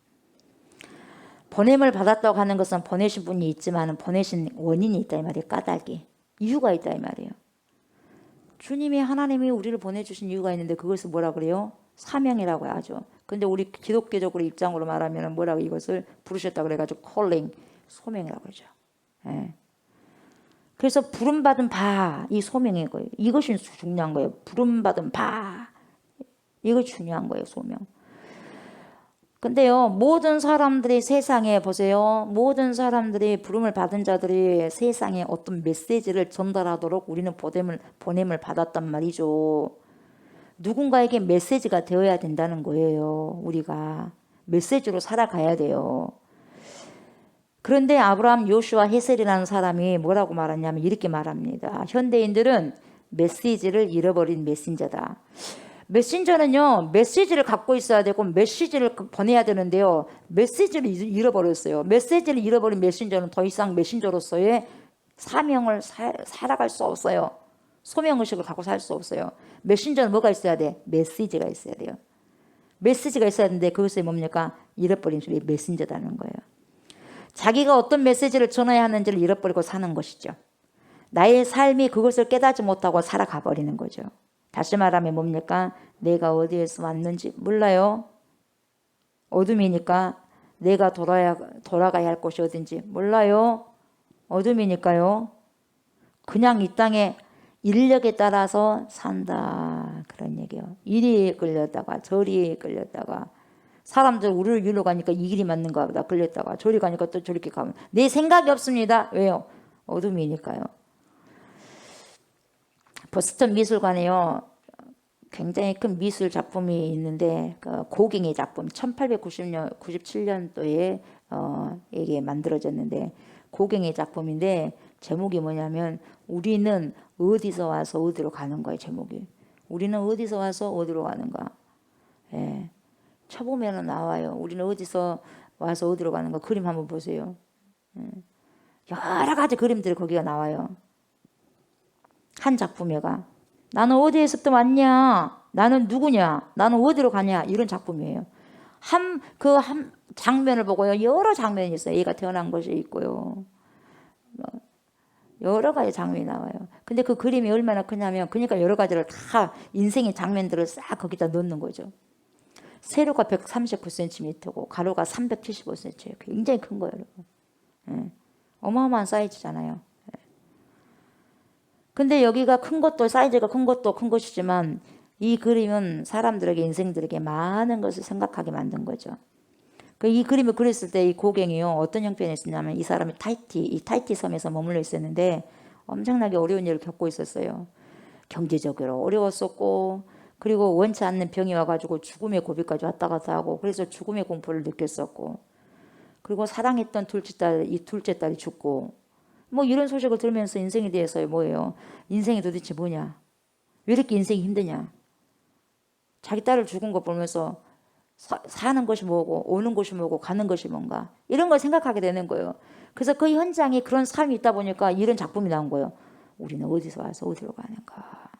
보냄을 받았다고 하는 것은 보내신 분이 있지만 보내신 원인이 있다 이 말이에요. 까닭이. 이유가 있다 이 말이에요. 주님이 하나님이 우리를 보내주신 이유가 있는데 그것을 뭐라 그래요? 사명이라고 하죠. 근데 우리 기독교적으로 입장으로 말하면 뭐라고 이것을 부르셨다고 그래가지고 calling, 소명이라고 그러죠. 예. 그래서 부름받은 바, 이 소명인 거예요. 이것이 중요한 거예요. 부름받은 바. 이거 중요한 거예요, 소명. 근데요, 모든 사람들이 세상에 보세요. 모든 사람들이 부름을 받은 자들이 세상에 어떤 메시지를 전달하도록 우리는 보냄을 받았단 말이죠. 누군가에게 메시지가 되어야 된다는 거예요. 우리가 메시지로 살아가야 돼요. 그런데 아브라함, 요슈아, 헤셀이라는 사람이 뭐라고 말하냐면 이렇게 말합니다. 현대인들은 메시지를 잃어버린 메신저다. 메신저는요, 메시지를 갖고 있어야 되고 메시지를 보내야 되는데요, 메시지를 잃어버렸어요. 메시지를 잃어버린 메신저는 더 이상 메신저로서의 사명을 살아갈 수 없어요. 소명의식을 갖고 살 수 없어요. 메신저는 뭐가 있어야 돼? 메시지가 있어야 돼요. 메시지가 있어야 되는데 그것이 뭡니까? 잃어버린 메신저라는 거예요. 자기가 어떤 메시지를 전해야 하는지를 잃어버리고 사는 것이죠. 나의 삶이 그것을 깨닫지 못하고 살아가 버리는 거죠. 다시 말하면 뭡니까? 내가 어디에서 왔는지 몰라요. 어둠이니까 내가 돌아가야 할 곳이 어딘지 몰라요. 어둠이니까요. 그냥 이 땅에 인력에 따라서 산다. 그런 얘기예요. 이리 끌렸다가 저리 끌렸다가 사람들 우리를 이리로 가니까 이 길이 맞는가 보다 끌렸다가 저리 가니까 또 저렇게 가면 내 생각이 없습니다. 왜요? 어둠이니까요. 보스턴 미술관에요, 굉장히 큰 미술 작품이 있는데 고갱이 작품 1897년도에 이게 만들어졌는데 고갱이 작품인데 제목이 뭐냐면 우리는 어디서 와서 어디로 가는 거예요. 제목이 우리는 어디서 와서 어디로 가는가. 예. 쳐보면 나와요. 우리는 어디서 와서 어디로 가는가. 그림 한번 보세요. 예. 여러 가지 그림들이 거기가 나와요. 한 작품에가 나는 어디에서부터 왔냐, 나는 누구냐, 나는 어디로 가냐, 이런 작품이에요. 한 장면을 보고요, 여러 장면이 있어요. 얘가 태어난 것이 있고요, 여러 가지 장면이 나와요. 근데 그 그림이 얼마나 크냐면 그러니까 여러 가지를 다 인생의 장면들을 싹 거기다 넣는 거죠. 세로가 139cm고 가로가 375cm예요. 굉장히 큰 거예요, 여러분. 예. 어마어마한 사이즈잖아요. 근데 여기가 큰 것도 사이즈가 큰 것도 큰 것이지만 이 그림은 사람들에게 인생들에게 많은 것을 생각하게 만든 거죠. 이 그림을 그렸을 때 이 고갱이요, 어떤 형편이었냐면 이 사람이 타이티 섬에서 머물러 있었는데 엄청나게 어려운 일을 겪고 있었어요. 경제적으로 어려웠었고, 그리고 원치 않는 병이 와가지고 죽음의 고비까지 왔다 갔다 하고, 그래서 죽음의 공포를 느꼈었고, 그리고 사랑했던 둘째 딸이 죽고, 뭐 이런 소식을 들으면서 인생에 대해서 뭐예요? 인생이 도대체 뭐냐? 왜 이렇게 인생이 힘드냐? 자기 딸을 죽은 거 보면서 사는 것이 뭐고 오는 것이 뭐고 가는 것이 뭔가 이런 걸 생각하게 되는 거예요. 그래서 그 현장에 그런 삶이 있다 보니까 이런 작품이 나온 거예요. 우리는 어디서 와서 어디로 가는가?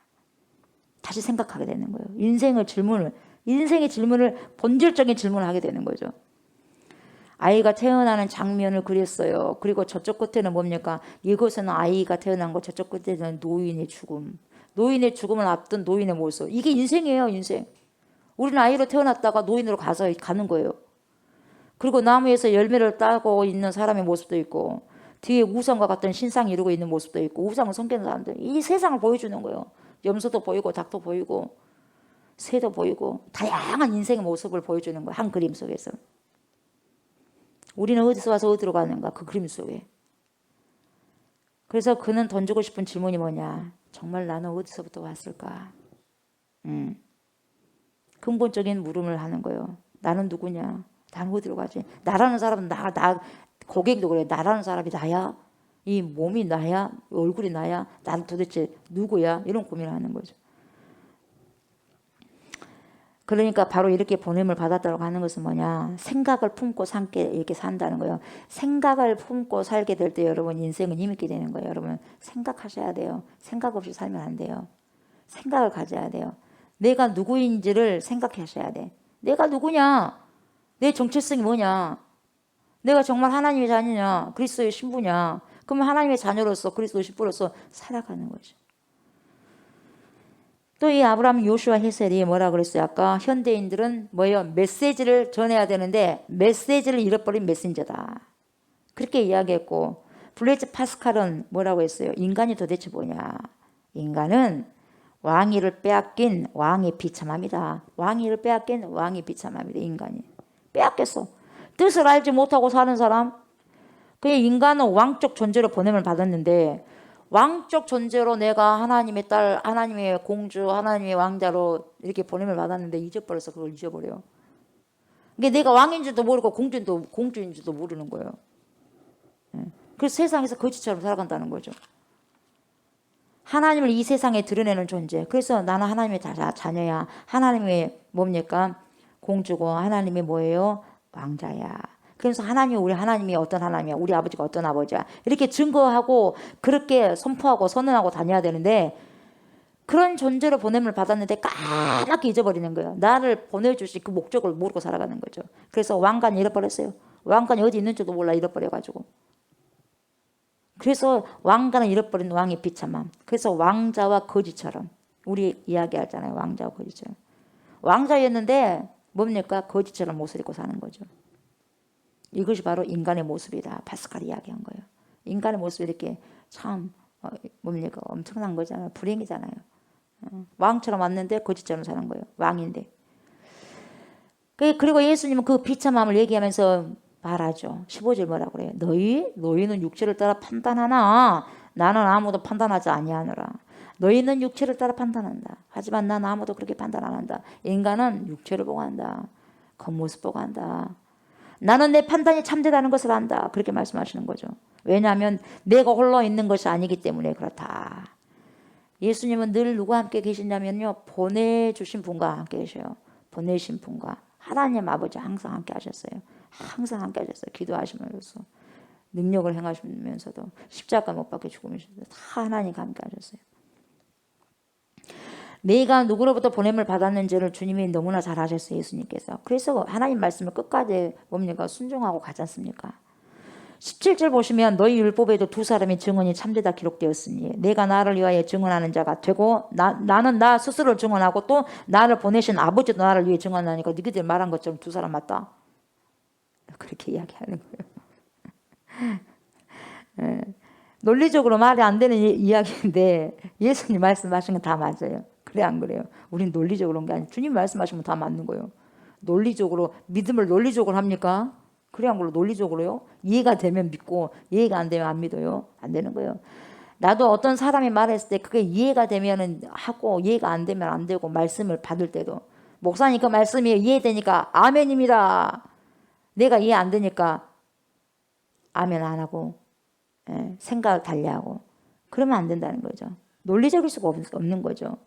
다시 생각하게 되는 거예요. 인생의 질문을 본질적인 질문을 하게 되는 거죠. 아이가 태어나는 장면을 그렸어요. 그리고 저쪽 끝에는 뭡니까? 이곳에는 아이가 태어난 거, 저쪽 끝에는 노인의 죽음. 노인의 죽음을 앞둔 노인의 모습. 이게 인생이에요, 인생. 우리는 아이로 태어났다가 노인으로 가는 거예요. 그리고 나무에서 열매를 따고 있는 사람의 모습도 있고, 뒤에 우상과 같은 신상이 이루고 있는 모습도 있고, 우상을 섬기는 사람들. 이 세상을 보여주는 거예요. 염소도 보이고, 닭도 보이고, 새도 보이고, 다양한 인생의 모습을 보여주는 거예요. 한 그림 속에서. 우리는 어디서 와서 어디로 가는가, 그 그림 속에. 그래서 그는 던지고 싶은 질문이 뭐냐? 정말 나는 어디서부터 왔을까? 근본적인 물음을 하는 거예요. 나는 누구냐? 나는 어디로 가지? 나라는 사람은 고객도 그래. 나라는 사람이 나야? 이 몸이 나야? 얼굴이 나야? 나는 도대체 누구야? 이런 고민을 하는 거죠. 그러니까 바로 이렇게 보냄을 받았다고 하는 것은 뭐냐? 생각을 품고 이렇게 산다는 거예요. 생각을 품고 살게 될 때 여러분 인생은 힘있게 되는 거예요. 여러분 생각하셔야 돼요. 생각 없이 살면 안 돼요. 생각을 가져야 돼요. 내가 누구인지를 생각하셔야 돼. 내가 누구냐? 내 정체성이 뭐냐? 내가 정말 하나님의 자녀냐? 그리스도의 신부냐? 그러면 하나님의 자녀로서 그리스도의 신부로서 살아가는 거죠. 또 이 아브라함 요슈아 헤셀이 뭐라 그랬어요? 아까 현대인들은 뭐예요? 메시지를 전해야 되는데 메시지를 잃어버린 메신저다. 그렇게 이야기했고, 블레이즈 파스칼은 뭐라고 했어요? 인간이 도대체 뭐냐? 인간은 왕위를 빼앗긴 왕의 비참함이다. 왕위를 빼앗긴 왕의 비참함이다. 인간이 빼앗겼어. 뜻을 알지 못하고 사는 사람. 그냥 인간은 왕적 존재로 보냄을 받았는데, 왕적 존재로 내가 하나님의 딸, 하나님의 공주, 하나님의 왕자로 이렇게 보냄을 받았는데 잊어버려서 그걸 잊어버려요. 이게 내가 왕인지도 모르고 공주인지도 모르는 거예요. 그래서 세상에서 거지처럼 살아간다는 거죠. 하나님을 이 세상에 드러내는 존재. 그래서 나는 하나님의 자녀야. 하나님의 뭡니까? 공주고 하나님이 뭐예요? 왕자야. 그래서 우리 하나님이 어떤 하나님이야? 우리 아버지가 어떤 아버지야? 이렇게 증거하고 그렇게 선포하고 선언하고 다녀야 되는데, 그런 존재로 보냄을 받았는데 까맣게 잊어버리는 거예요. 나를 보내주신 그 목적을 모르고 살아가는 거죠. 그래서 왕관이 잃어버렸어요. 왕관이 어디 있는지도 몰라 잃어버려가지고. 그래서 왕관을 잃어버린 왕의 비참함. 그래서 왕자와 거지처럼, 우리 이야기하잖아요. 왕자와 거지처럼. 왕자였는데 뭡니까? 거지처럼 옷을 입고 사는 거죠. 이것이 바로 인간의 모습이다. 파스칼이 이야기한 거예요. 인간의 모습이 이렇게 참 뭡니까? 엄청난 거잖아요. 불행이잖아요. 왕처럼 왔는데 거지처럼 사는 거예요. 왕인데. 그리고 예수님은 그 비참함을 얘기하면서 말하죠. 15절 뭐라고 그래요? 너희는 육체를 따라 판단하나 나는 아무도 판단하지 아니하노라. 너희는 육체를 따라 판단한다. 하지만 난 아무도 그렇게 판단 안 한다. 인간은 육체를 보고 한다. 겉모습 보고 한다. 나는 내 판단이 참되다는 것을 안다. 그렇게 말씀하시는 거죠. 왜냐하면 내가 홀로 있는 것이 아니기 때문에 그렇다. 예수님은 늘 누구와 함께 계시냐면요. 보내주신 분과 함께 계셔요. 보내신 분과. 하나님 아버지 항상 함께 하셨어요. 항상 함께 하셨어요. 기도하시면서. 능력을 행하시면서도. 십자가 못 박혀 죽으면서도 다 하나님과 함께 하셨어요. 내가 누구로부터 보냄을 받았는지를 주님이 너무나 잘 아셨어요. 예수님께서. 그래서 하나님 말씀을 끝까지 뭡니까? 순종하고 가지 않습니까? 17절 보시면 너희 율법에도 두 사람의 증언이 참되다 기록되었으니 내가 나를 위하여 증언하는 자가 되고 나는 나 스스로를 증언하고 또 나를 보내신 아버지도 나를 위해 증언하니까 너희들 말한 것처럼 두 사람 맞다. 그렇게 이야기하는 거예요. 논리적으로 말이 안 되는 이야기인데 예수님 말씀하신 건 다 맞아요. 그래 안 그래요? 우린 논리적으로 한 게 아니에요. 주님 말씀하시면 다 맞는 거예요. 논리적으로 믿음을 논리적으로 합니까? 그래 안 그래요? 논리적으로요? 이해가 되면 믿고 이해가 안 되면 안 믿어요. 안 되는 거예요. 나도 어떤 사람이 말했을 때 그게 이해가 되면은 하고 이해가 안 되면 안 되고 말씀을 받을 때도 목사님 그 말씀이 이해되니까 아멘입니다. 내가 이해 안 되니까 아멘 안 하고 생각을 달리하고 그러면 안 된다는 거죠. 논리적일 수가 없는 거죠.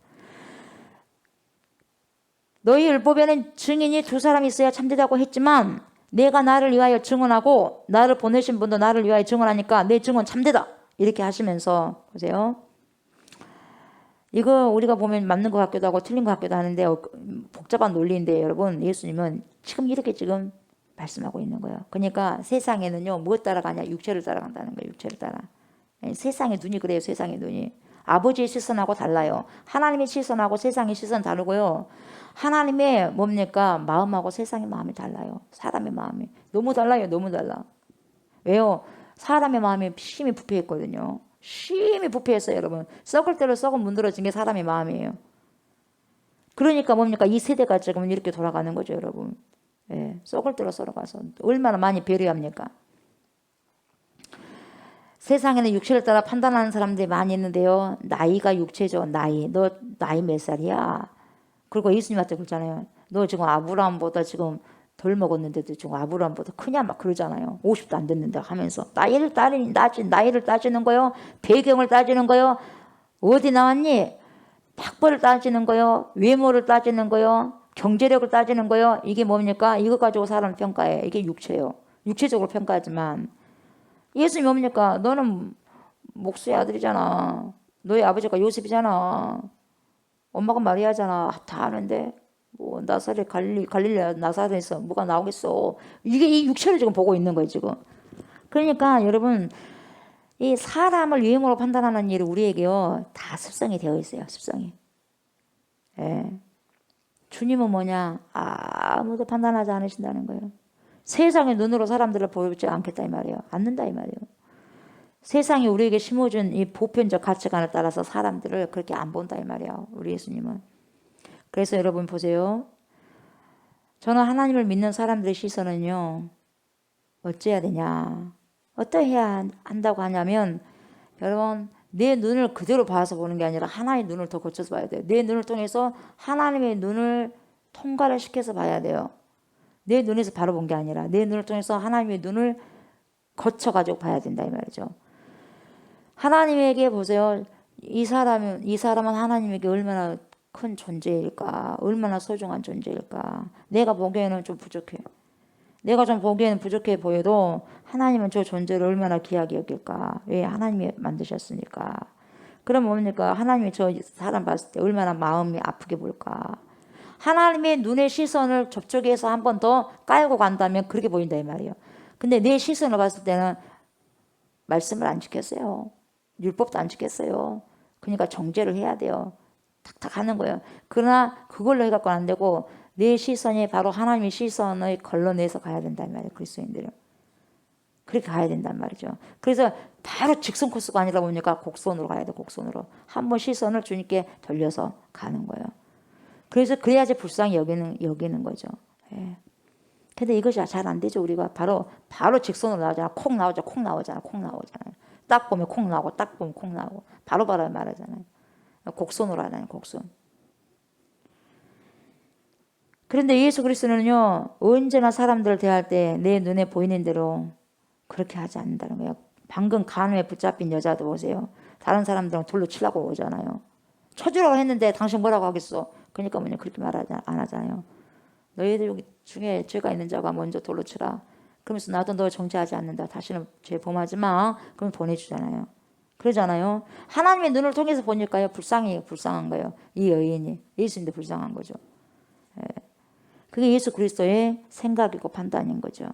너희 율법에는 증인이 두 사람이 있어야 참되다고 했지만 내가 나를 위하여 증언하고 나를 보내신 분도 나를 위하여 증언하니까 내 증언 참되다. 이렇게 하시면서 보세요. 이거 우리가 보면 맞는 것 같기도 하고 틀린 것 같기도 하는데 복잡한 논리인데 여러분 예수님은 지금 이렇게 지금 말씀하고 있는 거예요. 그러니까 세상에는요 무엇 따라가냐? 육체를 따라간다는 거예요. 육체를 따라. 세상의 눈이 그래요. 세상의 눈이. 아버지의 시선하고 달라요. 하나님의 시선하고 세상의 시선 다르고요. 하나님의 뭡니까? 마음하고 세상의 마음이 달라요. 사람의 마음이. 너무 달라요. 너무 달라. 왜요? 사람의 마음이 심히 부패했거든요. 심히 부패했어요, 여러분. 썩을 대로 썩은 문드러진 게 사람의 마음이에요. 그러니까 뭡니까? 이 세대가 지금 이렇게 돌아가는 거죠, 여러분. 예, 썩을 대로 썩어가서 얼마나 많이 배려합니까? 세상에는 육체를 따라 판단하는 사람들이 많이 있는데요. 나이가 육체죠. 너 나이 몇 살이야? 그리고 예수님한테 그러잖아요. 너 지금 아브라함보다 지금 덜 먹었는데도 지금 아브라함보다 크냐 막 그러잖아요. 50도 안 됐는데 하면서 나이를 따지는 거요. 배경을 따지는 거요. 어디 나왔니? 학벌을 따지는 거요. 외모를 따지는 거요. 경제력을 따지는 거요. 이게 뭡니까? 이거 가지고 사람 평가해. 이게 육체요. 육체적으로 평가하지만 예수님이 뭡니까? 너는 목수의 아들이잖아. 너의 아버지가 요셉이잖아. 엄마가 마리아잖아. 다 아는데 뭐 나사렛 갈릴레아 나사렛에서 뭐가 나오겠어. 이게 이 육체를 지금 보고 있는 거예요 지금. 그러니까 여러분 이 사람을 유행어로 판단하는 일이 우리에게요 다 습성이 되어 있어요. 습성이. 예. 주님은 뭐냐? 아무도 판단하지 않으신다는 거예요. 세상의 눈으로 사람들을 보지 않겠다 이 말이에요. 않는다 이 말이에요. 세상이 우리에게 심어준 이 보편적 가치관에 따라서 사람들을 그렇게 안 본다 이 말이에요. 우리 예수님은. 그래서 여러분 보세요. 저는 하나님을 믿는 사람들의 시선은요. 어찌해야 되냐. 어떠해야 한다고 하냐면 여러분 내 눈을 그대로 봐서 보는 게 아니라 하나의 눈을 더 거쳐서 봐야 돼요. 내 눈을 통해서 하나님의 눈을 통과를 시켜서 봐야 돼요. 내 눈에서 바로 본 게 아니라 내 눈을 통해서 하나님의 눈을 거쳐가지고 봐야 된다 이 말이죠. 하나님에게 보세요. 이 사람은 하나님에게 얼마나 큰 존재일까? 얼마나 소중한 존재일까? 내가 보기에는 좀 부족해. 내가 좀 보기에는 부족해 보여도 하나님은 저 존재를 얼마나 귀하게 여길까? 왜 하나님이 만드셨으니까. 그럼 뭡니까? 하나님이 저 사람 봤을 때 얼마나 마음이 아프게 볼까? 하나님의 눈의 시선을 접촉해서 한 번 더 깔고 간다면 그렇게 보인다 이 말이에요. 근데 내 시선을 봤을 때는 말씀을 안 지켰어요. 율법도 안 지켰어요. 그러니까 정죄를 해야 돼요. 탁탁 하는 거예요. 그러나 그걸로 해갖고 안 되고 내 시선이 바로 하나님의 시선을 걸러내서 가야 된단 말이에요. 그리스도인들은. 그렇게 가야 된단 말이죠. 그래서 바로 직선 코스가 아니라 보니까 곡선으로 가야 돼. 곡선으로. 한 번 시선을 주님께 돌려서 가는 거예요. 그래서 그래야지 불쌍히 여기는 거죠. 예. 근데 이것이 잘 안 되죠. 우리가 바로 직선으로 나오잖아. 콕 나오잖아요. 딱 보면 콕 나오고 딱 보면 콕 나오고 바로 말하잖아요. 곡선으로 하잖아요. 곡선. 그런데 예수 그리스도는요. 언제나 사람들을 대할 때 내 눈에 보이는 대로 그렇게 하지 않는다는 거예요. 방금 간음에 붙잡힌 여자도 보세요. 다른 사람들은 돌로 치려고 오잖아요. 쳐주라고 했는데 당신 뭐라고 하겠어. 그러니까 뭐냐 그렇게 말하지 안 하잖아요. 너희들 중에 죄가 있는 자가 먼저 돌로 치라. 그러면서 나도 너 정죄하지 않는다. 다시는 죄 범하지 마. 그럼 보내주잖아요. 그러잖아요. 하나님의 눈을 통해서 보니까요. 불쌍한 거예요. 이 여인이. 예수님도 불쌍한 거죠. 예. 그게 예수 그리스도의 생각이고 판단인 거죠.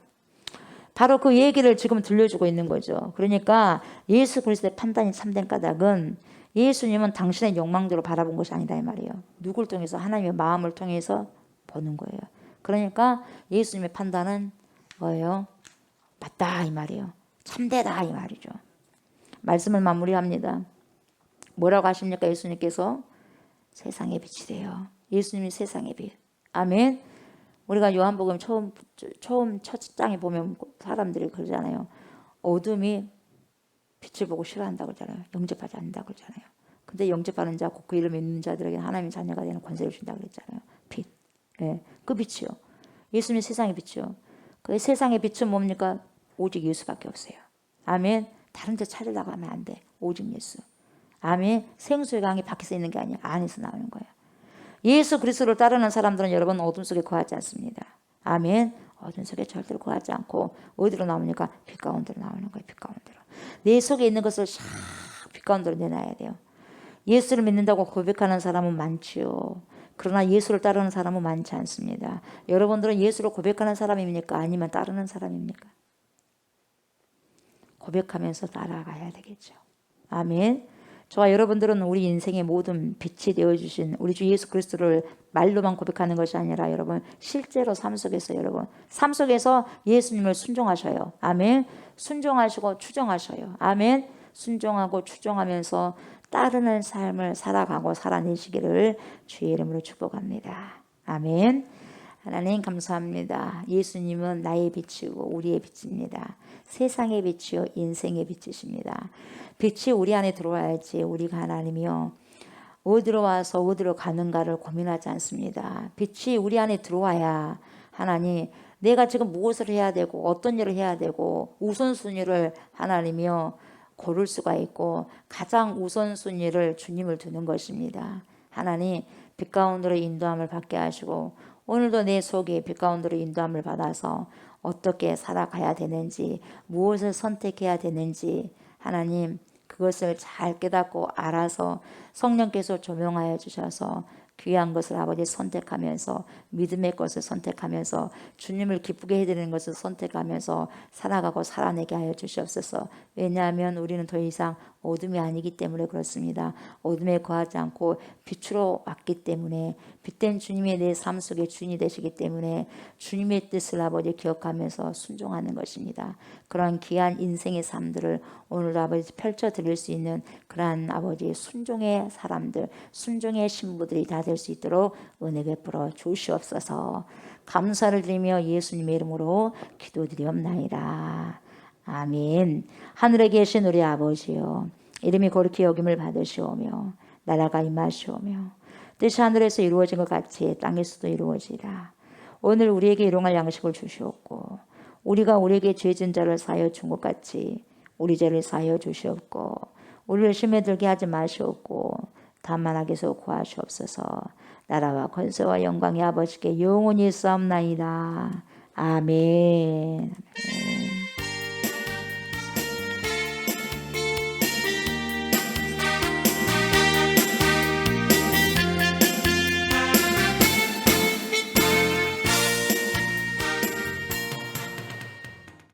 바로 그 얘기를 지금 들려주고 있는 거죠. 그러니까 예수 그리스도의 판단이 참된 까닭은 예수님은 당신의 욕망대로 바라본 것이 아니다 이 말이에요. 누굴 통해서? 하나님의 마음을 통해서 보는 거예요. 그러니까 예수님의 판단은 뭐예요? 맞다 이 말이에요. 참되다 이 말이죠. 말씀을 마무리합니다. 뭐라고 하십니까? 예수님께서 세상의 빛이 되어. 예수님이 세상의 빛. 아멘. 우리가 요한복음 처음 첫 장에 보면 사람들이 그러잖아요. 어둠이 빛을 보고 싫어한다고 그러잖아요. 영접하지 않는다고 그러잖아요. 근데 영접하는 자, 그 이름을 믿는 자들에게 하나님의 자녀가 되는 권세를 준다고 그랬잖아요. 빛. 예, 그 빛이요. 예수님이 세상의 빛이요. 그 세상의 빛은 뭡니까? 오직 예수밖에 없어요. 아멘. 다른 데 찾으려고 하면 안 돼. 오직 예수. 아멘. 생수의 강이 밖에서 있는 게 아니야. 안에서 나오는 거예요. 예수 그리스도를 따르는 사람들은 여러분 어둠 속에 거하지 않습니다. 아멘. 어둠 속에 절대로 거하지 않고 어디로 나오니까 빛 가운데로 나오는 거예요. 빛 가운데로. 내 속에 있는 것을 샥 빛 가운데로 내놔야 돼요. 예수를 믿는다고 고백하는 사람은 많지요. 그러나 예수를 따르는 사람은 많지 않습니다. 여러분들은 예수를 고백하는 사람입니까? 아니면 따르는 사람입니까? 고백하면서 따라가야 되겠죠. 아멘. 저와 여러분들은 우리 인생의 모든 빛이 되어주신 우리 주 예수 그리스도를 말로만 고백하는 것이 아니라 여러분 실제로 삶 속에서 여러분 삶 속에서 예수님을 순종하셔요. 아멘. 순종하시고 추종하셔요. 아멘. 순종하고 추종하면서 따르는 삶을 살아가고 살아내시기를 주의 이름으로 축복합니다. 아멘. 하나님 감사합니다. 예수님은 나의 빛이고 우리의 빛입니다. 세상의 빛이요 인생의 빛이십니다. 빛이 우리 안에 들어와야지 우리가 하나님이요 어디로 와서 어디로 가는가를 고민하지 않습니다. 빛이 우리 안에 들어와야 하나님 내가 지금 무엇을 해야 되고 어떤 일을 해야 되고 우선순위를 하나님이요 고를 수가 있고 가장 우선순위를 주님을 두는 것입니다. 하나님 빛 가운데로 인도함을 받게 하시고 오늘도 내 속에 빛 가운데로 인도함을 받아서 어떻게 살아가야 되는지 무엇을 선택해야 되는지 하나님 그것을 잘 깨닫고 알아서 성령께서 조명하여 주셔서 귀한 것을 아버지 선택하면서 믿음의 것을 선택하면서 주님을 기쁘게 해드리는 것을 선택하면서 살아가고 살아내게 하여 주시옵소서. 왜냐하면 우리는 더 이상 어둠이 아니기 때문에 그렇습니다. 어둠에 거하지 않고 빛으로 왔기 때문에 빛된 주님의 내 삶 속에 주인이 되시기 때문에 주님의 뜻을 아버지 기억하면서 순종하는 것입니다. 그러한 귀한 인생의 삶들을 오늘 아버지 펼쳐 드릴 수 있는 그러한 아버지 순종의 사람들, 순종의 신부들이 다 될 수 있도록 은혜 베풀어 주시옵소서. 감사를 드리며 예수님의 이름으로 기도드리옵나이다. 아멘. 하늘에 계신 우리 아버지여, 이름이 거룩히 여김을 받으시오며 나라가 임하시오며 뜻이 하늘에서 이루어진 것 같이 땅에서도 이루어지라. 오늘 우리에게 일용할 양식을 주시옵고 우리가 우리에게 죄진 자를 사하여 준 것 같이 우리 죄를 사하여 주시옵고 우리를 시험에 들게 하지 마시옵고 다만 악에서 구하시옵소서. 나라와 권세와 영광이 아버지께 영원히 있사옵나이다. 아멘.